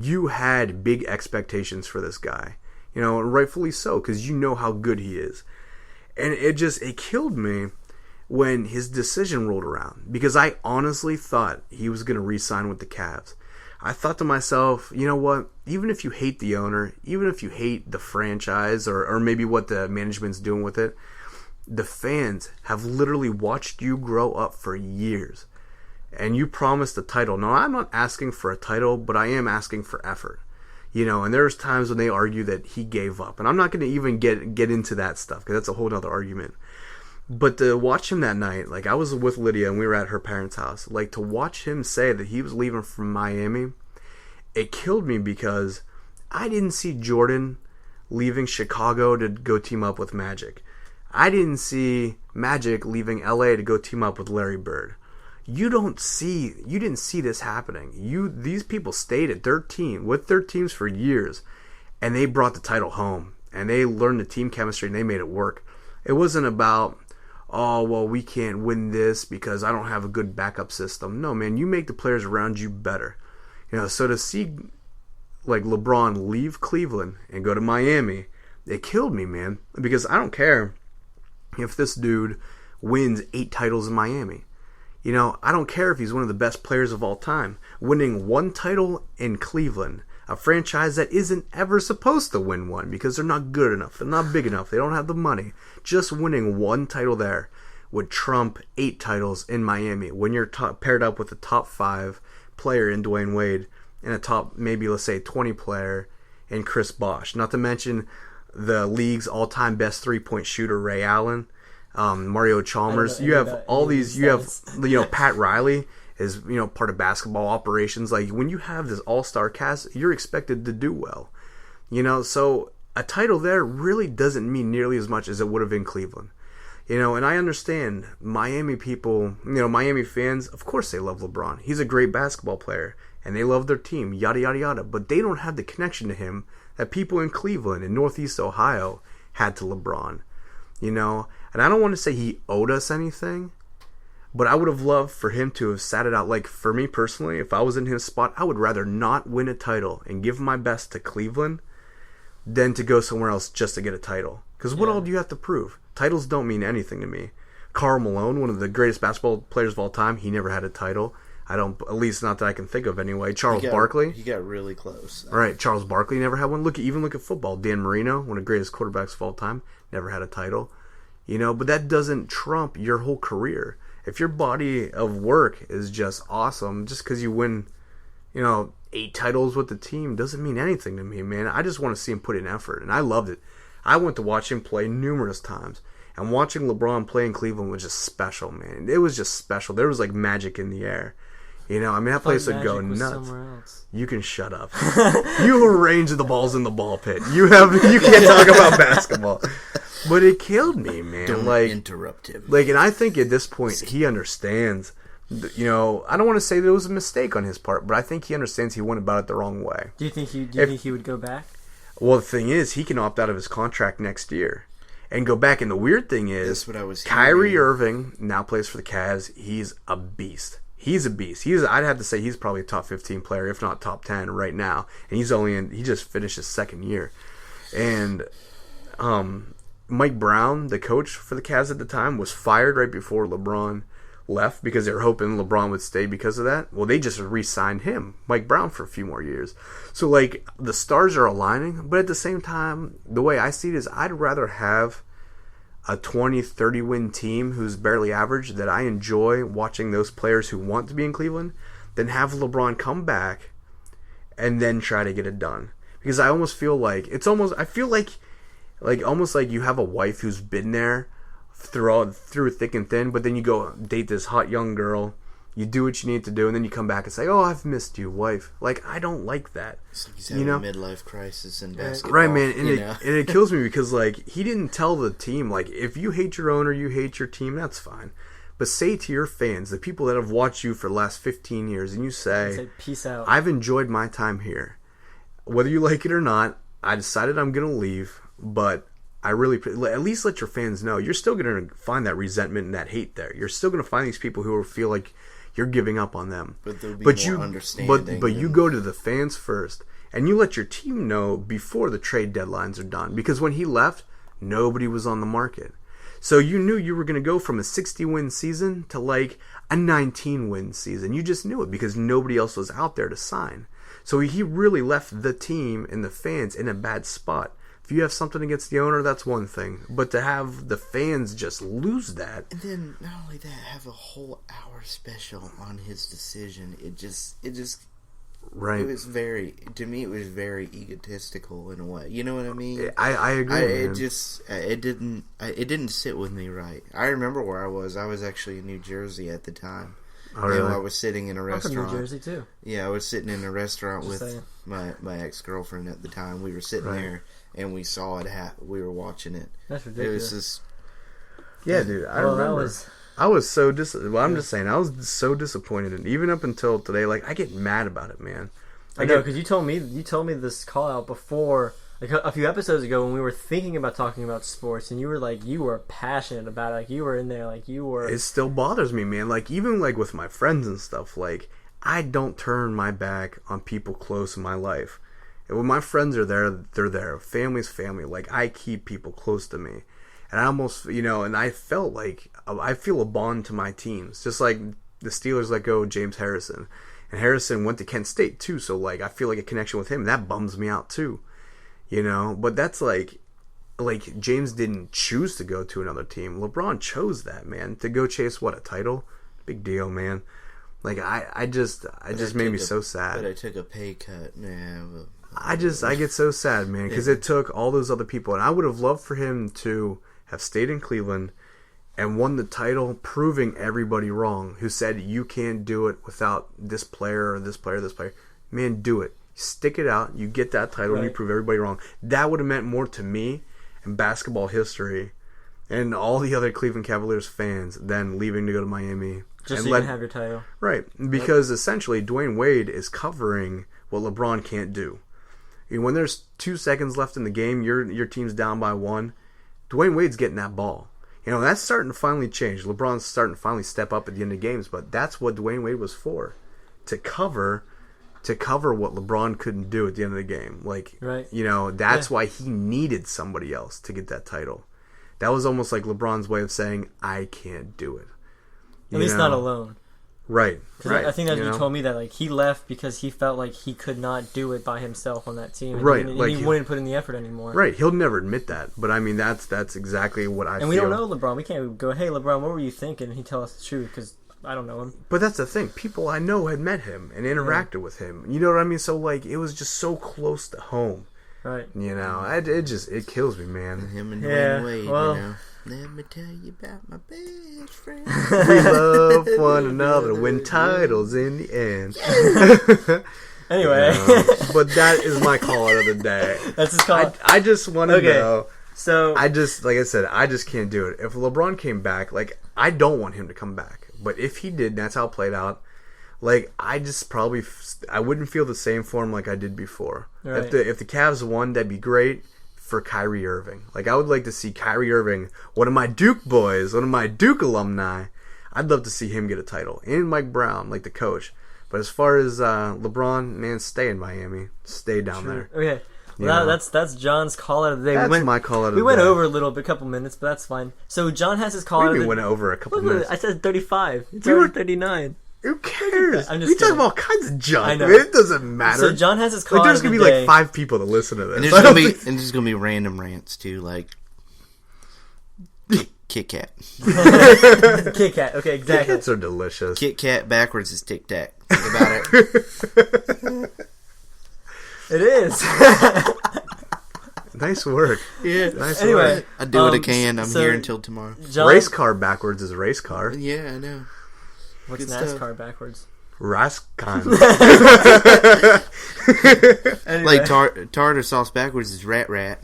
S2: you had big expectations for this guy. Rightfully so, because you know how good he is. And it killed me when his decision rolled around, because I honestly thought he was going to re-sign with the Cavs. I thought to myself, you know what, even if you hate the owner, even if you hate the franchise or maybe what the management's doing with it, the fans have literally watched you grow up for years. And you promised a title. Now, I'm not asking for a title, but I am asking for effort. And there's times when they argue that he gave up. And I'm not going to even get into that stuff, because that's a whole other argument. But to watch him that night, I was with Lydia and we were at her parents' house. To watch him say that he was leaving from Miami, it killed me, because I didn't see Jordan leaving Chicago to go team up with Magic. I didn't see Magic leaving LA to go team up with Larry Bird. You didn't see this happening. These people stayed at their team, with their teams for years, and they brought the title home, and they learned the team chemistry, and they made it work. It wasn't about, oh, well, we can't win this because I don't have a good backup system. No, man, you make the players around you better. So to see LeBron leave Cleveland and go to Miami, it killed me, man, because I don't care if this dude wins 8 titles in Miami. I don't care if he's one of the best players of all time. Winning 1 title in Cleveland, a franchise that isn't ever supposed to win one because they're not good enough, they're not big enough, they don't have the money. Just winning 1 title there would trump 8 titles in Miami when you're paired up with a top 5 player in Dwayne Wade and a top, maybe let's say 20 player in Chris Bosh. Not to mention the league's all-time best 3-point shooter, Ray Allen. Mario Chalmers. You have all these. You have Pat Riley is part of basketball operations. When you have this all-star cast, you're expected to do well. So a title there really doesn't mean nearly as much as it would have in Cleveland. And I understand Miami people. Miami fans. Of course, they love LeBron. He's a great basketball player, and they love their team. Yada yada yada. But they don't have the connection to him that people in Cleveland and Northeast Ohio had to LeBron. And I don't want to say he owed us anything, but I would have loved for him to have sat it out. For me personally, if I was in his spot, I would rather not win a title and give my best to Cleveland than to go somewhere else just to get a title. Because what all do you have to prove? Titles don't mean anything to me. Karl Malone, one of the greatest basketball players of all time, he never had a title. At least not that I can think of anyway. Charles Barkley.
S1: He got really close.
S2: Right, Charles Barkley never had one. Look at football. Dan Marino, one of the greatest quarterbacks of all time, never had a title. But that doesn't trump your whole career. If your body of work is just awesome, just because you win, 8 titles with the team doesn't mean anything to me, man. I just want to see him put in effort, and I loved it. I went to watch him play numerous times, and watching LeBron play in Cleveland was just special, man. It was just special. There was magic in the air. That place would go nuts. You can shut up. You arrange the balls in the ball pit. You can't talk about basketball. But it killed me, man.
S1: Don't interrupt him.
S2: And I think at this point he understands. I don't want to say that it was a mistake on his part, but I think he understands he went about it the wrong way.
S3: Do you think he would go back?
S2: Well, the thing is, he can opt out of his contract next year and go back. And the weird thing is,
S1: that's what I was
S2: Kyrie Irving now plays for the Cavs. He's a beast. he's a beast. I'd have to say he's probably a top 15 player, if not top 10 right now. And he just finished his second year. And Mike Brown, the coach for the Cavs at the time, was fired right before LeBron left because they were hoping LeBron would stay because of that. Well, they just re-signed him, Mike Brown, for a few more years. So, like, the stars are aligning, but at the same time, the way I see it is I'd rather have a 20, 30 win team who's barely average that I enjoy watching those players who want to be in Cleveland than have LeBron come back and then try to get it done. Because I almost feel like almost like you have a wife who's been there through thick and thin, but then you go date this hot young girl, you do what you need to do, and then you come back and say, "Oh, I've missed you, wife." Like, I don't like that.
S1: It's like he's having a midlife crisis in basketball.
S2: Right, man, and it kills me because, like, he didn't tell the team, like, if you hate your owner, you hate your team, that's fine. But say to your fans, the people that have watched you for the last 15 years, and you say,
S3: "Peace out.
S2: I've enjoyed my time here. Whether you like it or not, I decided I'm going to leave, but I really, at least let your fans know you're still going to find that resentment and that hate there. You're still going to find these people who feel like you're giving up on them.
S1: But they'll be more understanding.
S2: But you go to the fans first, and you let your team know before the trade deadlines are done. Because when he left, nobody was on the market. So you knew you were going to go from a 60-win season to like a 19-win season. You just knew it because nobody else was out there to sign. So he really left the team and the fans in a bad spot. If you have something against the owner, that's one thing. But to have the fans just lose that.
S1: And then, not only that, have a whole hour special on his decision. It just
S2: right.
S1: It was to me, it was very egotistical in a way. You know what I mean?
S2: I agree.
S1: It didn't sit with me right. I remember where I was. I was actually in New Jersey at the time.
S2: Oh, really?
S1: I was sitting in a restaurant.
S3: I'm from New Jersey too.
S1: Yeah, I was sitting in a restaurant
S3: Just
S1: with my ex-girlfriend at the time. We were sitting there, and we saw it. We were watching it.
S3: That's ridiculous.
S1: It was just...
S2: Yeah, dude. I remember. I was so I'm just saying, I was so disappointed, and even up until today, like, I get mad about it, man.
S3: I know, because you told me this call out before, like a few episodes ago, when we were thinking about talking about sports, and you were passionate about it, like you were in there, like you were.
S2: It still bothers me, man. Like, even like with my friends and stuff, like, I don't turn my back on people close in my life. And when my friends are there, they're there. Family's family. Like, I keep people close to me. And I almost, and I felt like I feel a bond to my teams. Just like the Steelers let go of James Harrison. And Harrison went to Kent State, too. So, like, I feel like a connection with him. That bums me out, too. But that's like James didn't choose to go to another team. LeBron chose that, man. To go chase, a title? Big deal, man. Like, I just made me so sad.
S1: But I took a pay cut.
S2: I get so sad, man, because it took all those other people. And I would have loved for him to have stayed in Cleveland and won the title, proving everybody wrong who said you can't do it without this player or this player, this player. Man, do it. Stick it out. You get that title and you prove everybody wrong. That would have meant more to me in basketball history and all the other Cleveland Cavaliers fans than leaving to go to Miami.
S3: Just so you can have your title.
S2: Right. Because essentially Dwayne Wade is covering what LeBron can't do. When there's 2 seconds left in the game, your team's down by 1, Dwayne Wade's getting that ball. That's starting to finally change. LeBron's starting to finally step up at the end of games, but that's what Dwayne Wade was for. To cover what LeBron couldn't do at the end of the game. That's why he needed somebody else to get that title. That was almost like LeBron's way of saying, I can't do it.
S3: At least not alone.
S2: Right.
S3: I think that you told me that like he left because he felt like he could not do it by himself on that team.
S2: Right.
S3: He wouldn't put in the effort anymore.
S2: Right. He'll never admit that. But I mean, that's exactly what I feel.
S3: And we don't know LeBron. We can't go, hey, LeBron, what were you thinking? And he tell us the truth because I don't know him.
S2: But that's the thing. People I know had met him and interacted with him. You know what I mean? So like, it was just so close to home.
S3: Right.
S2: It kills me, man.
S1: Him and Dwayne Wade, Let me tell you about my best friend.
S2: We love one another, win titles in the end.
S3: Anyway.
S2: But that is my call out of the day.
S3: That's his call.
S2: I just want to know.
S3: So
S2: like I said, I just can't do it. If LeBron came back, like, I don't want him to come back. But if he did, that's how it played out. Like, I wouldn't feel the same for him like I did before. Right. If the Cavs won, that'd be great. For Kyrie Irving. Like, I would like to see Kyrie Irving, one of my Duke boys, one of my Duke alumni. I'd love to see him get a title. And Mike Brown, like the coach. But as far as LeBron, man, stay in Miami. Stay down there.
S3: Okay. Well, that's John's call out of the day.
S2: That's my call out of the day.
S3: We went over a little bit, a couple minutes, but that's fine. So John has his call out of the day.
S2: We went over a couple
S3: Look,
S2: minutes.
S3: I said 35. It's already 39.
S2: Who cares?
S3: I'm just
S2: we talk
S3: kidding.
S2: about all kinds of junk.
S3: I know.
S2: Man. It doesn't matter.
S3: So John has his call
S2: like,
S3: out
S2: there's
S3: of the
S2: gonna be
S3: day.
S2: like 5 people that listen to this.
S1: And there's gonna be random rants too, like Kit Kat.
S3: Kit Kat. Okay, exactly.
S2: Kit Kats are delicious.
S1: Kit Kat backwards is Tic Tac. Think about it.
S3: It is.
S2: Nice work.
S1: Yeah.
S2: Nice
S3: Anyway,
S2: work.
S1: I do what I can. I'm
S3: so
S1: here until tomorrow.
S3: John,
S2: Race car backwards is race car.
S1: Yeah, I know.
S3: what's
S1: good
S3: NASCAR
S1: stuff.
S3: backwards?
S2: Rascon.
S3: Anyway.
S1: Like tartar sauce backwards is rat.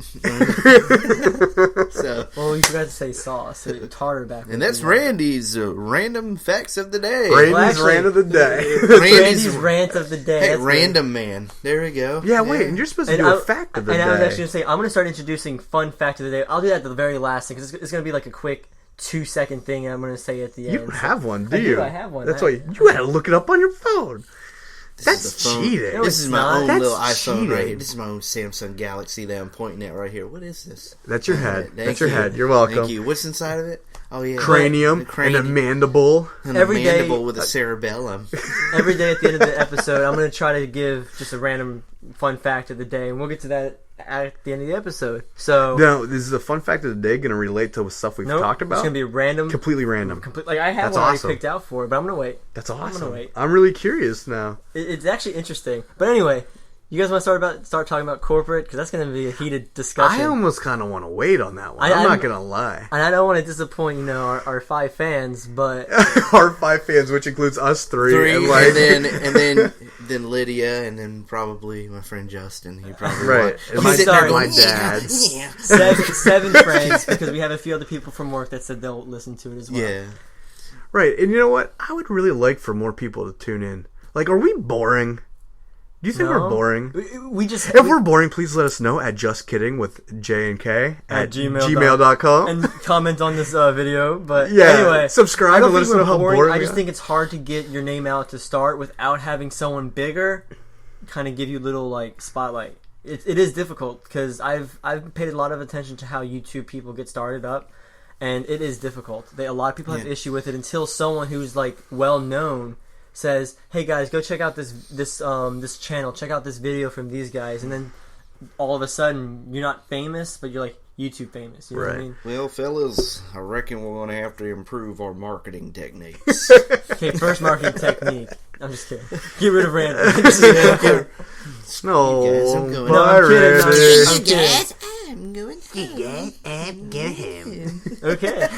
S1: So,
S3: Well, you forgot to say sauce. So tartar backwards.
S1: and that's Randy's random facts of the day.
S2: Randy's
S3: actually-
S2: rant of the day.
S3: Randy's rant of the day.
S1: Hey,
S3: That's
S1: random man. There we go.
S2: Yeah, wait, and you're supposed to
S3: And
S2: do
S3: I-
S2: a fact of the
S3: and
S2: day.
S3: I was actually going to say, I'm going to start introducing fun fact of the day. I'll do that at the very last thing, because it's going to be like a quick 2-second thing I'm going to say at the
S2: You
S3: end.
S2: don't have one, do
S3: I do,
S2: you?
S3: I have one.
S2: That's
S3: I-
S2: why you had to look it up on your phone.
S1: This
S2: That's
S1: is the phone.
S2: cheating.
S3: No,
S1: This
S3: it's
S1: is my
S3: not.
S1: own
S2: That's
S1: little iPhone right
S2: cheating.
S1: here. This is my own Samsung Galaxy that I'm pointing at right here. What is this?
S2: That's your head.
S1: Thank
S2: That's your
S1: you.
S2: head. You're welcome.
S1: Thank you. What's inside of it? Oh yeah,
S2: Cranium
S1: The cranium.
S2: and a mandible.
S1: And
S3: Every
S1: a
S3: day-
S1: mandible with a cerebellum.
S3: Every day at the end of the episode, I'm going to try to give just a random fun fact of the day, and we'll get to that at the end of the episode. So,
S2: No, this is a fun fact of the day. Going to relate to stuff we've
S3: nope,
S2: talked
S3: it's
S2: about.
S3: going to be random.
S2: Completely random.
S3: Like, I have
S2: That's
S3: one
S2: awesome.
S3: already picked out for it, but I'm going to wait.
S2: That's
S3: I'm
S2: awesome.
S3: gonna wait.
S2: I'm really curious now.
S3: It's actually interesting. But anyway, you guys want to start talking about corporate? Because that's going to be a heated discussion.
S2: I almost kind of want to wait on that one.
S3: I'm-
S2: I'm not going to lie.
S3: And I don't want to disappoint, our 5 fans, but
S2: Our 5 fans, which includes us 3, and like
S1: and then Lydia, and then probably my friend Justin. He probably
S2: right,
S1: watched.
S2: and
S3: I'm
S2: my,
S3: sorry.
S2: my dad.
S3: seven friends, because we have a few other people from work that said they'll listen to it as well.
S1: Yeah.
S2: Right, and you know what? I would really like for more people to tune in. Like, are we boring? Do you think
S3: No.
S2: we're boring?
S3: We just...
S2: If we're boring, please let us know at Just Kidding with J and K at
S3: gmail.com.
S2: gmail.com.
S3: and comment on this video, but
S2: Yeah,
S3: anyway,
S2: subscribe
S3: I don't
S2: and let
S3: think
S2: us know
S3: we're
S2: how
S3: boring.
S2: boring
S3: I
S2: we
S3: just
S2: are.
S3: think it's hard to get your name out to start without having someone bigger kind of give you a little like spotlight. It is difficult because I've paid a lot of attention to how YouTube people get started up, and it is difficult. A lot of people have
S1: Yeah.
S3: issue with it until someone who's like well known says, "Hey guys, go check out this channel. Check out this video from these guys," and then all of a sudden you're not famous, but you're like YouTube famous. You know what I
S2: Right.
S3: mean?
S1: Well, fellas, I reckon we're going to have to improve our marketing techniques.
S3: Okay, first marketing technique. I'm just kidding. Get rid of random. Just kidding.
S2: No,
S1: You guys, I'm going-
S3: No, I'm kidding. I'm kidding.
S1: I'm going home.
S3: Okay.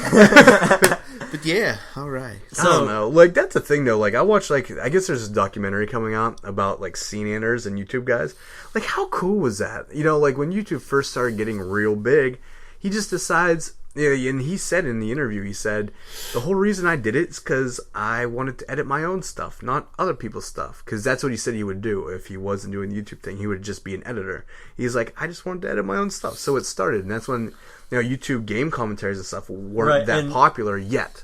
S1: But yeah, all right.
S2: I don't know. Like, that's the thing, though. Like, I watched, like, I guess there's a documentary coming out about, like, scene anners and YouTube guys. Like, how cool was that? You know, like, when YouTube first started getting real big, he just decides, and he said in the interview, he said, the whole reason I did it is because I wanted to edit my own stuff, not other people's stuff. Because that's what he said he would do if he wasn't doing the YouTube thing. He would just be an editor. He's like, I just wanted to edit my own stuff. So it started, and that's when, YouTube game commentaries and stuff weren't
S3: Right,
S2: that
S3: and-
S2: popular yet.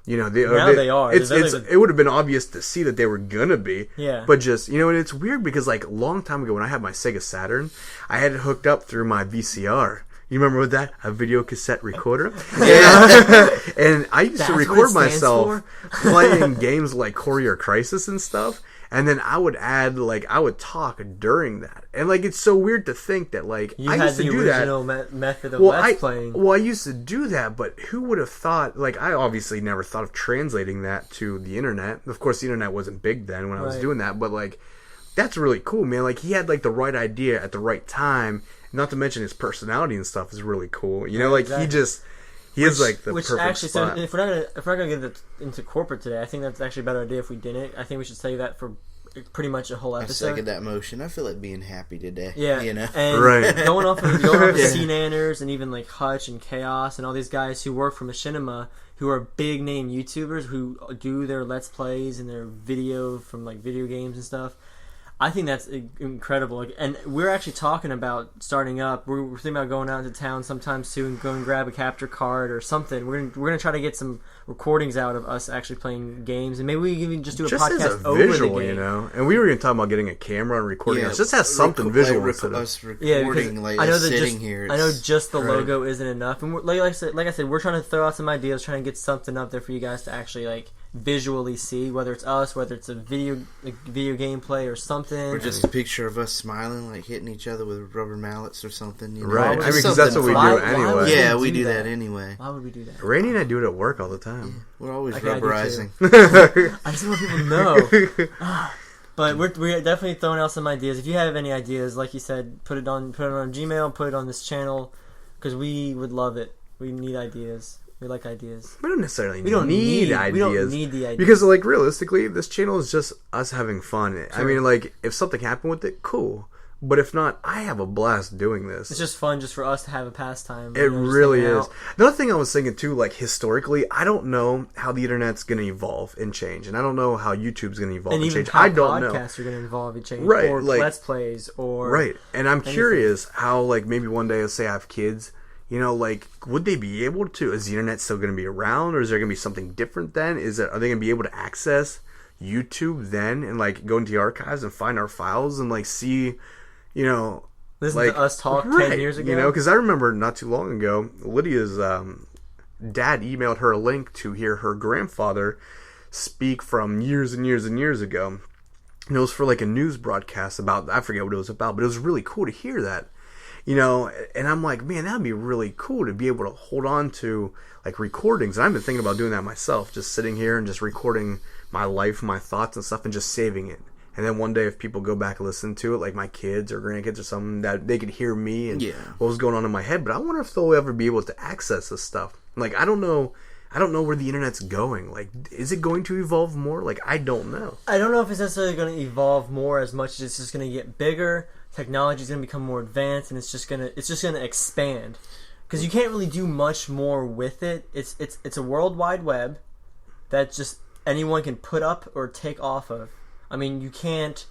S3: Now they are.
S2: It would have been obvious to see that they were gonna be.
S3: Yeah.
S2: But just, and it's weird because, like, a long time ago when I had my Sega Saturn, I had it hooked up through my VCR. You remember what that? A video cassette recorder?
S1: Yeah.
S2: And I used
S3: That's
S2: to
S3: what it
S2: record
S3: stands
S2: myself playing games like Courier Crisis and stuff. And then I would add, like, I would talk during that. And, like, it's so weird to think that, like,
S3: You
S2: I
S3: had
S2: used to
S3: the
S2: do that.
S3: original method of let's playing.
S2: Well, I used to do that, but who would have thought? Like, I obviously never thought of translating that to the internet. Of course, the internet wasn't big then when I was
S3: Right.
S2: doing that, but like, that's really cool, man. Like, he had like the right idea at the right time. Not to mention his personality and stuff is really cool. You know, like
S3: exactly.
S2: he is like the
S3: Which
S2: perfect
S3: actually,
S2: spot.
S3: so if we're not gonna get into corporate today, I think that's actually a better idea if we didn't. I think we should save that for pretty much a whole
S1: I
S3: episode.
S1: second that motion. I feel like being happy today.
S3: Yeah,
S1: You know?
S3: and
S2: Right.
S3: going off of
S1: Yeah.
S3: Scene Anners and even like Hutch and Chaos and all these guys who work for Machinima, who are big name YouTubers who do their Let's Plays and their video from like video games and stuff. I think that's incredible. Like, and we're actually talking about starting up. We're thinking about going out into town sometime soon, go and grab a capture card or something. We're gonna try to get some recordings out of us actually playing games, and maybe we can even just do a
S2: just
S3: podcast
S2: as a
S3: over
S2: visual,
S3: the game.
S2: you know. And we were even talking about getting a camera and recording us. Just has something visual instead of
S1: us recording,
S3: Yeah, because
S1: like
S3: I know
S1: us
S3: that
S1: sitting
S3: just
S1: here.
S3: I know just the
S1: right.
S3: logo isn't enough, and like I said, we're trying to throw out some ideas, trying to get something up there for you guys to actually like visually see, whether it's us, whether it's a video gameplay or something,
S1: or just a picture of us smiling, like hitting each other with rubber mallets or something. You know?
S2: right. I mean, because
S1: Something
S2: that's what we do
S1: fun.
S3: Why would
S2: anyway.
S1: Yeah,
S3: we
S1: we
S3: do
S1: do
S3: that?
S1: that anyway.
S3: Why would we do that?
S2: Rainey and I do it at work all the time.
S1: We're always
S3: Okay, I do
S1: rubberizing.
S3: I just want people to know. But we're definitely throwing out some ideas. If you have any ideas, like you said, put it on Gmail, put it on this channel, because we would love it. We need ideas. We like ideas.
S2: We don't necessarily
S3: We don't
S2: need ideas.
S3: We don't need the ideas.
S2: Because, like, realistically, this channel is just us having fun. I
S3: Sure.
S2: mean, like, if something happened with it, cool. But if not, I have a blast doing this.
S3: It's just fun just for us to have a pastime.
S2: It
S3: you know, just
S2: really
S3: hanging
S2: is.
S3: out.
S2: Another thing I was thinking, too, like, historically, I don't know how the internet's going to evolve and change. And I don't know how YouTube's going to evolve
S3: And
S2: and
S3: even
S2: change.
S3: how
S2: I don't know.
S3: podcasts are going to involve and change.
S2: Right,
S3: Or
S2: like-
S3: Let's Plays or...
S2: Right. And I'm curious how, like, maybe one day, let's say I have kids, you know, like, would they be able to, is the internet still going to be around, or is there going to be something different then? Are they going to be able to access YouTube then and, like, go into the archives and find our files and, like, see, you know...
S3: Listen
S2: like,
S3: to us talk
S2: right,
S3: 10 years ago.
S2: You know, because I remember not too long ago, Lydia's dad emailed her a link to hear her grandfather speak from years and years and years ago. And it was for, like, a news broadcast about, I forget what it was about, but it was really cool to hear that. You know, and I'm like, man, that'd be really cool to be able to hold on to, like, recordings. And I've been thinking about doing that myself, just sitting here and just recording my life, my thoughts and stuff, and just saving it. And then one day, if people go back and listen to it, like my kids or grandkids or something, that they could hear me and what was going on in my head. But I wonder if they'll ever be able to access this stuff. Like, I don't know where the internet's going. Like, is it going to evolve more? Like, I don't know.
S3: I don't know if it's necessarily going to evolve more as much as it's just going to get bigger. Technology's going to become more advanced, and it's just going to expand. Because you can't really do much more with it. It's a world wide web that just anyone can put up or take off of. I mean, you can't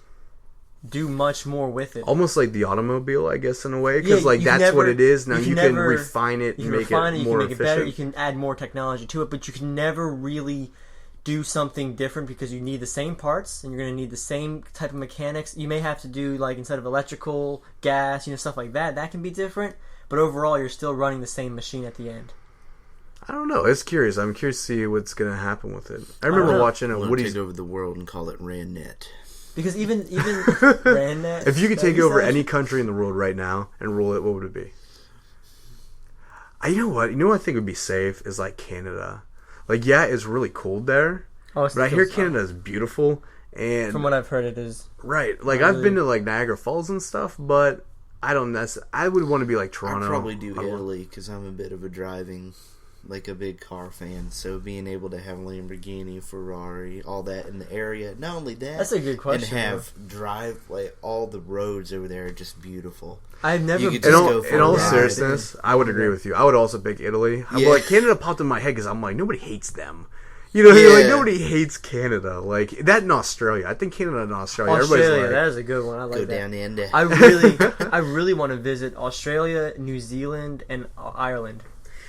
S3: do much more with it.
S2: Almost like the automobile, I guess, in a way. Because,
S3: Yeah,
S2: like,
S3: you can
S2: that's
S3: never-
S2: what it is. Now,
S3: you can never-
S2: refine it
S3: You
S2: and
S3: can
S2: make
S3: refine
S2: it
S3: it, you
S2: more
S3: can make
S2: efficient.
S3: it better, you can add more technology to it, but you can never really do something different because you need the same parts and you're going to need the same type of mechanics. You may have to do, like, instead of electrical, gas, you know, stuff like that. That can be different, but overall you're still running the same machine at the end.
S2: I don't know. It's curious. I'm curious to see what's going to happen with it. I
S3: don't
S2: remember
S3: know.
S2: watching a
S1: We'll
S2: Woody's...
S1: take over the world and call it RANnet.
S3: Because even RANnet...
S2: If you could
S3: that
S2: take over
S3: said-
S2: any country in the world right now and rule it, what would it be? You know what? You know what I think would be safe is, like, Canada. Like, yeah, it's really cold there,
S3: Oh, it's
S2: but I hear
S3: still-
S2: Canada is beautiful. And
S3: From what I've heard, it is.
S2: right, like,
S3: Not
S2: I've
S3: really.
S2: been to, like, Niagara Falls and stuff, but I don't necessarily... I would want to be like Toronto.
S1: I'd probably do
S2: I would-
S1: Italy because I'm a bit of a driving, like a big car fan. So being able to have Lamborghini, Ferrari, all that in the area. Not only that,
S3: That's a good question,
S1: And have drive like all the roads over there are just beautiful.
S3: I've never
S1: You could
S3: been...
S1: just
S2: In
S1: go
S2: all,
S1: for
S2: in
S1: a
S2: all
S1: ride.
S2: seriousness, I would agree with you. I would also pick Italy.
S1: Yeah.
S2: Like, Canada popped in my head because I'm like, nobody hates them. You know, like,
S1: Yeah.
S2: nobody hates Canada. Like, that in Australia. I think Canada and Australia,
S3: Australia,
S2: everybody's like...
S3: that is a good one. I like
S1: Go
S3: that.
S1: down into
S3: I really want to visit Australia, New Zealand, and Ireland.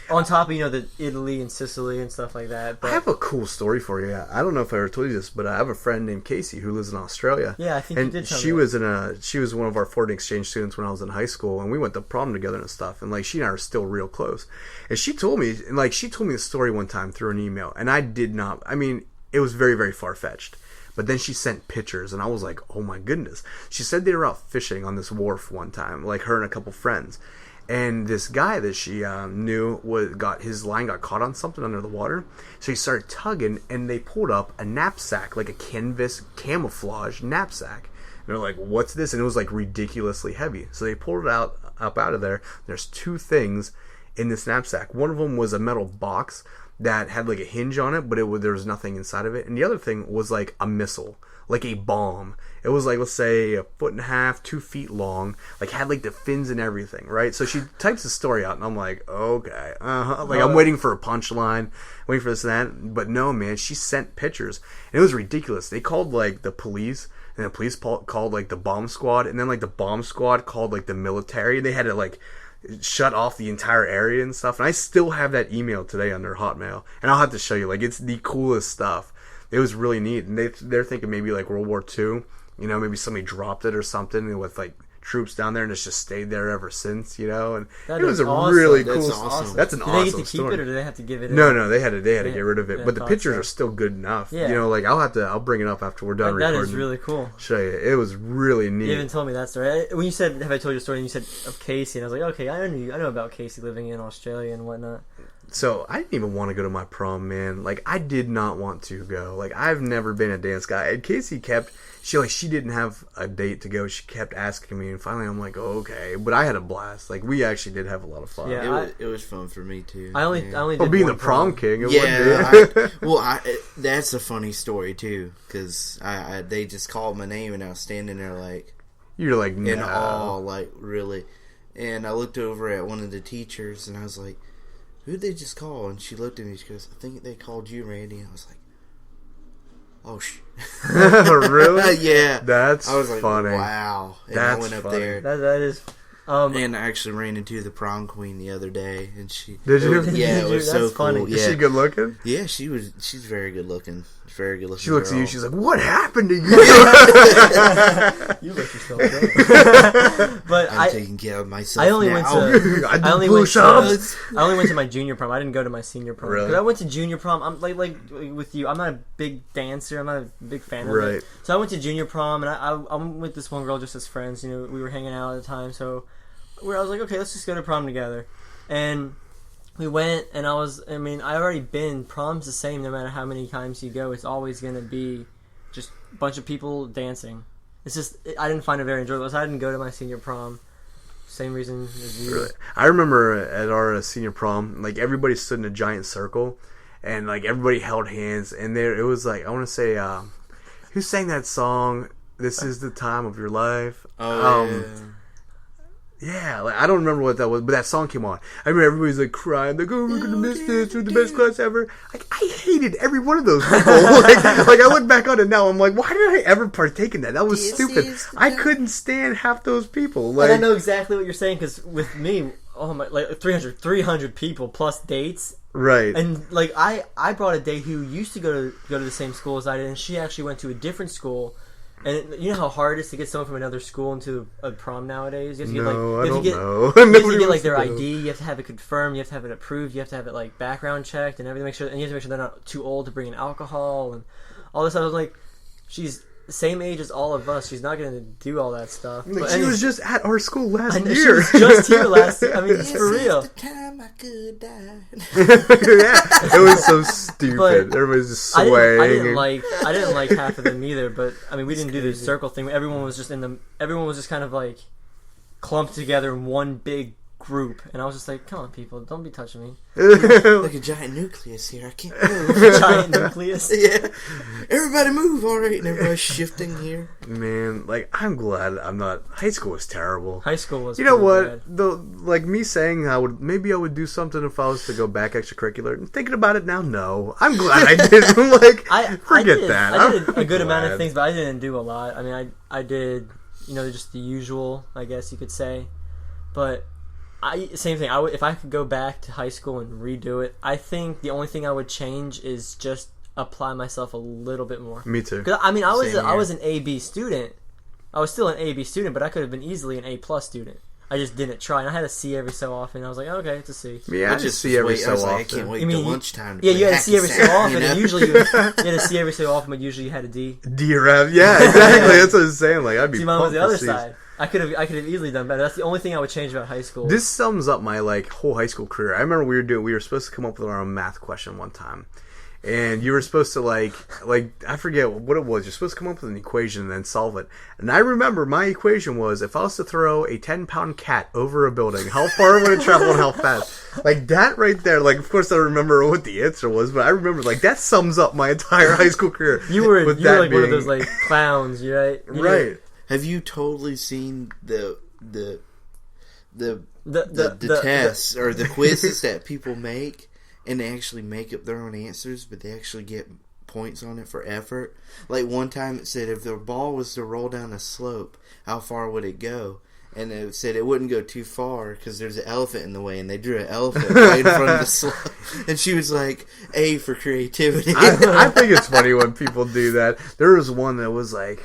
S3: On top of, you know, the Italy and Sicily and stuff like that.
S2: I
S3: But
S2: have a cool story for you. I don't know if I ever told you this, but I have a friend named Casey who lives in Australia.
S3: yeah, I think you
S2: And
S3: did tell
S2: she
S3: me
S2: was one of our foreign exchange students when I was in high school, and we went to prom together and stuff. And, like, she and I are still real close. And she told me the story one time through an email, and I did not. I mean, it was very, very far fetched. But then she sent pictures, and I was like, oh my goodness. She said they were out fishing on this wharf one time, like her and a couple friends. And this guy that she knew his line got caught on something under the water. So he started tugging, and they pulled up a knapsack, like a canvas camouflage knapsack. And they're like, what's this? And it was, like, ridiculously heavy. So they pulled it up out of there. There's two things in this knapsack. One of them was a metal box that had, like, a hinge on it, but there was nothing inside of it. And the other thing was, like, a missile, like a bomb. It was, like, let's say 1.5 feet, 2 feet long, like, had, like, the fins and everything, right? So she types the story out, and I'm like, okay, like, I'm waiting for a punchline, waiting for this and that, but no, man, she sent pictures, and it was ridiculous. They called, like, the police and the police called like the bomb squad, and then like the bomb squad called like the military. They had to like shut off the entire area and stuff. And I still have that email today on their Hotmail, and I'll have to show you. Like, it's the coolest stuff. It was really neat, and they're thinking maybe like World War II. You know, maybe somebody dropped it or something with like troops down there, and it's just stayed there ever since. You know, and
S3: That
S2: it was
S3: is
S2: a
S3: awesome.
S2: really
S1: That's
S2: cool.
S1: awesome.
S2: That's an
S3: Do
S2: awesome
S3: they get to keep
S2: story.
S3: it, or do they have to give it?
S2: No, they had to get rid of it.
S3: Yeah,
S2: But the
S3: thought
S2: pictures
S3: so.
S2: are still good enough.
S3: Yeah.
S2: You know, like I'll bring it up after we're done
S3: That
S2: recording.
S3: is really cool.
S2: Show you. It was really neat.
S3: You even told me that story. When you said, "Have I told you a story?" and you said of Casey, and I was like, "Okay, I know about Casey living in Australia and whatnot."
S2: So I didn't even want to go to my prom, man. Like, I did not want to go. Like, I've never been a dance guy. And Casey she didn't have a date to go. She kept asking me, and finally I'm like, oh, okay. But I had a blast. Like, we actually did have a lot of fun.
S3: Yeah.
S1: It was fun for me too.
S3: I only
S1: Yeah.
S3: did
S2: Well, being the
S3: one
S2: prom king, it
S1: Yeah,
S2: wasn't
S1: that's a funny story too, because they just called my name and I was standing there like
S2: You're like,
S1: in
S2: no.
S1: awe, like really. And I looked over at one of the teachers and I was like, "Who'd they just call?" And she looked at me. She goes, "I think they called you, Randy." And I was like, "Oh
S2: Really?
S1: yeah."
S2: That's
S1: I was like,
S2: funny.
S1: "Wow!" And
S2: That's
S1: I went up
S2: funny.
S1: there.
S3: That is.
S1: And I actually ran into the prom queen the other day, and she
S2: Did you?
S1: Yeah,
S3: Did
S1: it
S3: you?
S1: was so
S3: That's funny.
S1: cool.
S2: Is
S1: Yeah,
S2: she good looking?
S1: yeah, she's very good looking. Very good looking.
S2: She looks at you,
S1: girl.
S2: she's like, what happened to you?
S3: You let yourself go. But
S1: I'm taking care of myself.
S3: I only
S1: now.
S3: went to.
S2: I do
S3: I only went
S2: push-ups.
S3: I only went to my junior prom. I didn't go to my senior prom.
S2: Really?
S3: Because I went to junior prom. I'm like with you. I'm not a big dancer. I'm not a big fan of
S2: Right.
S3: it. So I went to junior prom, and I went with this one girl just as friends. You know, we were hanging out at the time. So I was like, okay, let's just go to prom together. And we went, and I already been. Prom's the same no matter how many times you go. It's always going to be just a bunch of people dancing. It's just, I didn't find it very enjoyable. So I didn't go to my senior prom. Same reason as you.
S2: Really? I remember at our senior prom, like, everybody stood in a giant circle, and like everybody held hands, and there it was like, I want to say, who sang that song? This is the time of your life.
S1: Oh,
S2: Yeah, like, I don't remember what that was, but that song came on. I remember everybody's like crying, like, "Oh, we're gonna miss this. We're the best class ever." Like, I hated every one of those people. like I look back on it now, I'm like, why did I ever partake in that? That was
S1: This
S2: stupid.
S1: is the
S2: I
S1: time.
S2: couldn't stand half those people.
S3: And
S2: Like,
S3: I know exactly what you're saying because with me, oh my, like 300 people plus dates.
S2: right?
S3: And like I brought a date who used to go to the same school as I did, and she actually went to a different school. And you know how hard it is to get someone from another school into a prom nowadays. You have to get,
S2: No,
S3: like,
S2: I
S3: you have
S2: don't
S3: to get,
S2: know.
S3: You have to
S2: Nobody
S3: get like
S2: wants
S3: their
S2: to go.
S3: ID. You have to have it confirmed. You have to have it approved. You have to have it like background checked and everything. And you have to make sure they're not too old to bring in alcohol and all this stuff. I was like, she's the same age as all of us. She's not going to do all that stuff.
S2: Like,
S3: But
S2: she
S3: anyway,
S2: was just at our school last
S3: I know,
S2: year.
S3: she was just here last year. I mean, it's
S1: This
S3: for
S1: is
S3: real.
S1: the time I could die.
S2: Yeah, it was so stupid.
S3: But
S2: Everybody's just
S3: I
S2: swaying.
S3: didn't like half of them either, but I mean we didn't do the circle thing. Everyone was just kind of like clumped together in one big group, and I was just like, come on people, don't be touching me.
S1: Like a giant nucleus here. I can't move.
S3: Giant nucleus.
S1: Yeah. Everybody move, alright. And everybody's shifting here.
S2: Man, like, I'm glad I'm not. High school was terrible.
S3: High school was
S2: You know
S3: pretty
S2: what?
S3: bad.
S2: The like me saying I would do something if I was to go back extracurricular. And thinking about it now, no. I'm glad I didn't. Like, forget that.
S3: I did a
S2: I'm
S3: good amount of
S2: glad.
S3: things, but I didn't do a lot. I mean I did, you know, just the usual, I guess you could say. But same thing. If I could go back to high school and redo it, I think the only thing I would change is just apply myself a little bit more.
S2: Me too.
S3: Because I mean, I
S1: Same here.
S3: was an AB student. I was still an AB student, but I could have been easily an A+ student. I just didn't try, and I had a C every so often. I was like, okay, it's a C.
S2: Yeah, I just see every so
S1: I was
S2: often.
S1: like, I can't wait
S3: You mean
S1: till
S3: you-
S1: lunchtime to
S3: Yeah,
S1: play
S3: you had a C every so
S1: hacky sack,
S3: often,
S1: you know?
S3: and usually you had a C every so often, but usually you had a D.
S2: D-Rev. Yeah, exactly. That's what I'm saying. Like, I'd be
S3: See, mine was
S2: pumped
S3: the
S2: for
S3: other
S2: Cs.
S3: side. I could have easily done better. That's the only thing I would change about high school.
S2: This sums up my like whole high school career. I remember we were supposed to come up with our own math question one time, and you were supposed to like I forget what it was. You're supposed to come up with an equation and then solve it. And I remember my equation was if I was to throw a 10-pound cat over a building, how far would it travel and how fast? Like that right there. Like of course I don't remember what the answer was, but I remember like that sums up my entire high school career.
S3: you were
S2: with
S3: like one of
S2: being-
S3: those like clowns, you right? You
S2: right.
S1: Have you totally seen the
S3: The
S1: tests or the quizzes that people make, and they actually make up their own answers, but they actually get points on it for effort. Like one time it said if the ball was to roll down a slope, how far would it go? And it said it wouldn't go too far because there's an elephant in the way, and they drew an elephant right in front of the slope. And she was like, A for creativity.
S2: I think it's funny when people do that. There was one that was like,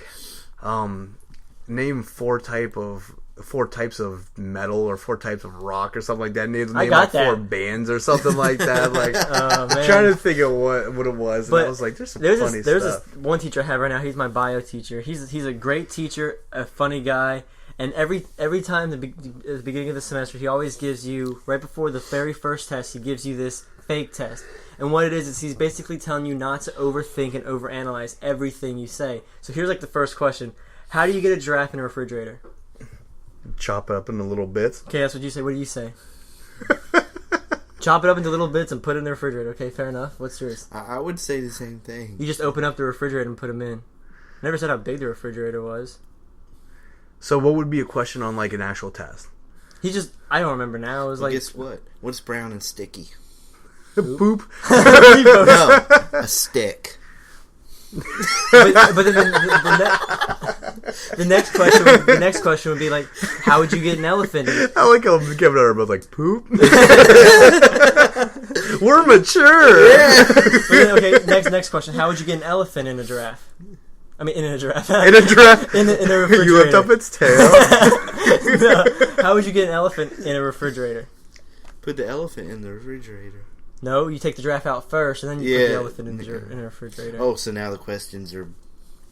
S2: name four types of metal or 4 types of rock or something like that. Name
S3: got
S2: like
S3: that.
S2: 4 bands or something like that. Like,
S3: Oh, man.
S2: trying to think of what it was.
S3: But
S2: and I was like, there's some funny
S3: there's
S2: stuff.
S3: this one teacher I have right now. He's my bio teacher. He's a great teacher, a funny guy. And every time at the beginning of the semester, he always gives you, right before the very first test, he gives you this fake test. And what it is he's basically telling you not to overthink and overanalyze everything you say. So here's like the first question. How do you get a giraffe in a refrigerator?
S2: Chop it up into little bits.
S3: Okay, that's what you say. What do you say? Chop it up into little bits and put it in the refrigerator. Okay, fair enough. What's yours?
S1: I would say the same thing.
S3: You just open up the refrigerator and put them in. Never said how big the refrigerator was.
S2: So what would be a question on like an actual test?
S3: I don't remember now. It was
S1: Well,
S3: like,
S1: guess what? What's brown and sticky?
S2: Poop.
S1: No, a stick.
S3: but then the next question would be like, how would you get an elephant?
S2: I like how Kevin and I are both like, poop? We're mature.
S3: But then, okay, next question. How would you get an elephant in a giraffe? I mean, in a giraffe.
S2: In a giraffe?
S3: in a refrigerator.
S2: You lift up its tail.
S3: No. How would you get an elephant in a refrigerator?
S1: Put the elephant in the refrigerator.
S3: No, you take the giraffe out first, and then you put the elephant in the refrigerator.
S1: Oh, so now the questions are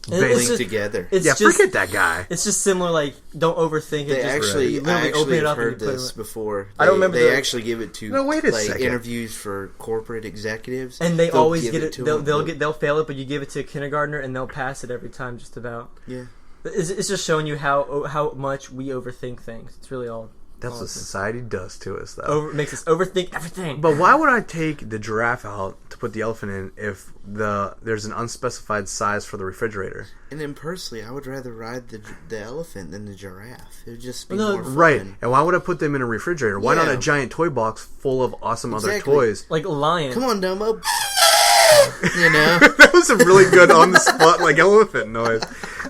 S3: It's
S1: linked
S3: just-
S1: together.
S3: It's
S2: Yeah,
S3: just,
S2: forget that guy.
S3: It's just similar, like, don't overthink it.
S1: They
S3: Just
S1: actually,
S3: you
S1: I
S3: literally open
S1: actually
S3: it
S1: have
S3: up and you
S1: heard
S3: put
S1: this
S3: it
S1: before.
S3: I don't remember
S1: They
S3: the-
S1: actually give it to
S2: No, wait a
S1: like
S2: second.
S1: interviews for corporate executives,
S3: And they
S1: They'll
S3: always
S1: give
S3: get it.
S1: to
S3: They'll
S1: them.
S3: they'll fail it, but you give it to a kindergartner, and they'll pass it every time, just about.
S1: Yeah.
S3: It's just showing you how much we overthink things. It's really all.
S2: That's what society does to us, though.
S3: Makes us overthink everything.
S2: But why would I take the giraffe out to put the elephant in if there's an unspecified size for the refrigerator?
S1: And then personally, I would rather ride the elephant than the giraffe. It would just be
S3: Well, no,
S1: more fun.
S2: Right. And why would I put them in a refrigerator? Why not
S1: Yeah.
S2: a giant toy box full of awesome other
S1: Exactly.
S2: toys?
S3: Like a lion.
S1: Come on, Dumbo. You know.
S2: That was a really good on the spot like elephant noise.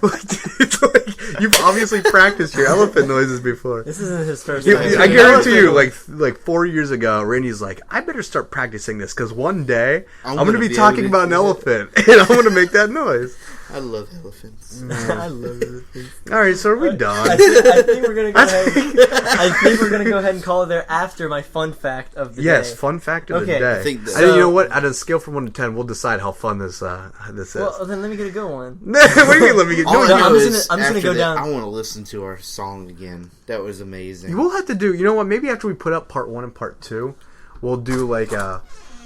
S2: Like, it's like you've obviously practiced your elephant noises before.
S3: This isn't his first
S2: I
S3: time.
S2: guarantee you, like 4 years ago, Randy's like, I better start practicing this because one day I'm going to
S1: gonna
S2: be
S1: be
S2: talking
S1: able to
S2: about an
S1: do it."
S2: elephant and I'm going to make that noise.
S1: I love elephants.
S3: I love it.
S2: All right, so are we done?
S3: I think we're gonna go ahead. I think we're gonna go ahead and call it there after my fun fact of the
S2: Yes,
S3: day.
S2: fun fact of
S3: Okay.
S2: the day.
S1: I think that-
S2: I think, you know
S3: So-
S2: what? At a scale from 1 to 10, we'll decide how fun this is.
S3: Well, then let me get a good one.
S2: What do you mean? Let me get.
S1: All
S2: No,
S1: I
S3: no,
S1: know
S3: I'm just
S1: is
S3: gonna
S1: after
S3: go
S1: that,
S3: down-
S1: I want to listen to our song again. That was amazing.
S2: We'll have to do. You know what? Maybe after we put up part 1 and part 2, we'll do like a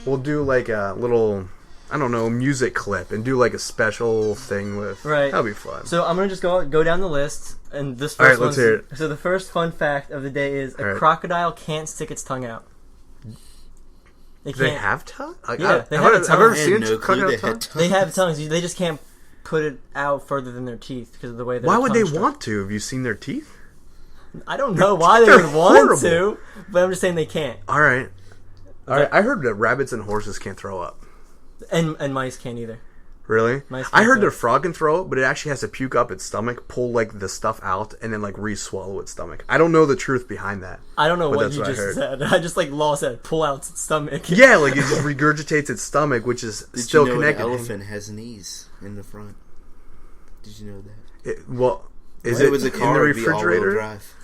S2: little, I don't know, music clip and do like a special thing with.
S3: Right.
S2: That'll be fun.
S3: So I'm gonna just go down the list, and this first
S2: All right,
S3: one's-
S2: let's hear it.
S3: So the first fun fact of the day is a
S2: All right.
S3: crocodile can't stick its tongue out. They
S2: Do they
S3: can't.
S2: have tongue?
S3: Yeah, they have a
S2: I've
S3: tongue.
S2: ever
S1: I had
S2: seen
S1: no
S2: a
S1: clue
S2: crocodile
S1: they
S2: tongue.
S1: had tongues.
S3: They have tongues. They just can't put it out further than their teeth because of the way that.
S2: Why would they want to? Have you seen their teeth?
S3: I don't know why they
S2: They're
S3: would want
S2: horrible.
S3: to, but I'm just saying they can't.
S2: All right. I heard that rabbits and horses can't throw up.
S3: And mice can't either.
S2: Really?
S3: Mice
S2: I
S3: can't
S2: heard
S3: throw
S2: that a
S3: up.
S2: frog can throw up, but it actually has to puke up its stomach, pull like the stuff out, and then like re-swallow its stomach. I don't know the truth behind that.
S3: I don't know
S2: But
S3: what
S2: that's
S3: you
S2: what I
S3: just
S2: heard.
S3: said. I just like lost that. Pull out its stomach.
S2: Yeah, like it just regurgitates its stomach, which is
S1: Did
S2: still
S1: you know
S2: connected.
S1: an elephant has knees in the front? Did you know that?
S2: Is
S1: If
S2: it
S1: was a
S2: in
S1: car,
S2: the
S1: it'd be all-wheel
S2: refrigerator?
S1: drive.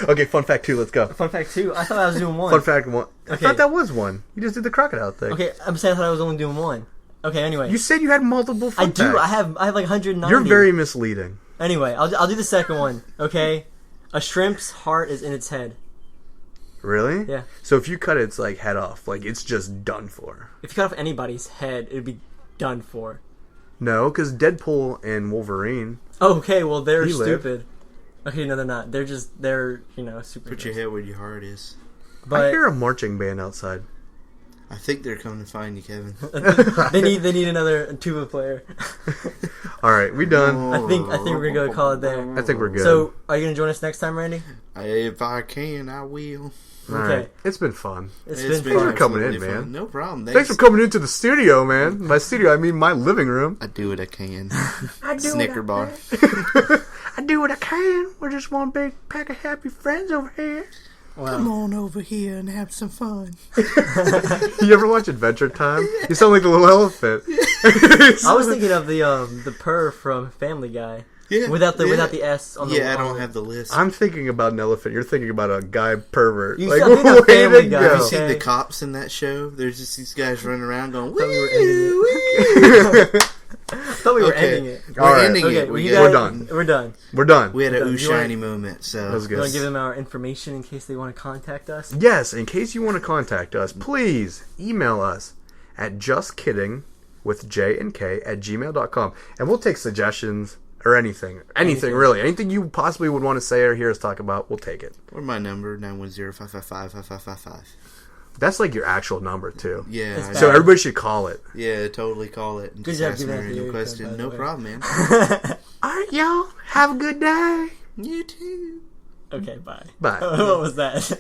S2: Okay, fun fact 2, let's go.
S3: Fun fact 2. I thought I was doing 1.
S2: Fun fact 1. I
S3: Okay.
S2: thought that was 1. You just did the crocodile thing.
S3: Okay, I'm saying I thought I was only doing 1. Okay, anyway.
S2: You said you had multiple fun
S3: I do.
S2: facts.
S3: I have like 190.
S2: You're very misleading.
S3: Anyway, I'll do the second one. Okay, a shrimp's heart is in its head.
S2: Really?
S3: Yeah.
S2: So if you cut its like head off, like it's just done for.
S3: If you cut off anybody's head, it'd be done for.
S2: No, because Deadpool and Wolverine.
S3: Okay, well they're
S2: He lived.
S3: stupid. Okay, no, they're not. They're super.
S1: Put your head where your heart is.
S2: I
S3: But
S2: hear a marching band outside.
S1: I think they're coming to find you, Kevin.
S3: They need another tuba player.
S2: All right, we done.
S3: I think we're gonna go call it there.
S2: I think we're good.
S3: So, are you gonna join us next time, Randy?
S1: If I can, I will.
S2: All
S3: okay.
S2: right. It's been fun.
S3: It's
S2: Thanks
S3: been
S2: for
S3: fun.
S2: coming in,
S1: absolutely
S2: man.
S1: fun. No problem.
S2: Thanks for coming into the studio, man. My studio, I mean my living room.
S1: I do what I can.
S2: I do
S1: Snicker bar.
S2: I do what I can. We're just one big pack of happy friends over here.
S3: Wow.
S1: Come on over here and have some fun.
S2: You ever watch Adventure Time? You sound like the little elephant.
S3: I was thinking of the purr from Family Guy.
S1: Yeah,
S3: Without the S on the
S1: Yeah, I don't have the list.
S2: I'm thinking about an elephant. You're thinking about a guy pervert.
S3: You
S2: Like,
S3: sound like a
S2: way
S3: Family
S2: to
S3: Guy.
S2: go.
S1: Have you seen
S3: Okay.
S1: the cops in that show? There's just these guys running around going,
S3: thought we were
S1: wee, wee.
S3: I thought we were
S1: Okay.
S3: ending it.
S1: We're
S2: All right.
S1: ending
S3: Okay,
S1: it.
S3: well,
S1: We
S3: you
S1: got-
S2: We're
S3: guys,
S2: done.
S3: We're done.
S2: We're done.
S1: We had a
S3: Done.
S1: ooh
S3: You want-
S1: shiny moment, so
S2: That was good.
S3: You want to give them our information in case they want to contact us?
S2: Yes, in case you want to contact us, please email us at justkidding with J and K at gmail.com. And we'll take suggestions or anything. Anything, really. Anything you possibly would want to say or hear us talk about, we'll take it.
S1: or my number 910-555-5555.
S2: That's like your actual number, too.
S1: Yeah,
S3: It's
S1: I
S2: So
S1: know.
S2: everybody should call it.
S1: Yeah, totally call it. And
S3: Good
S1: just
S3: job
S1: ask
S3: giving
S1: me
S3: that
S1: any
S3: theory,
S1: question.
S3: by the
S1: No
S3: way.
S1: problem, man.
S2: All right, y'all. Have a good day.
S1: You too.
S3: Okay, bye.
S2: Bye.
S3: What was that?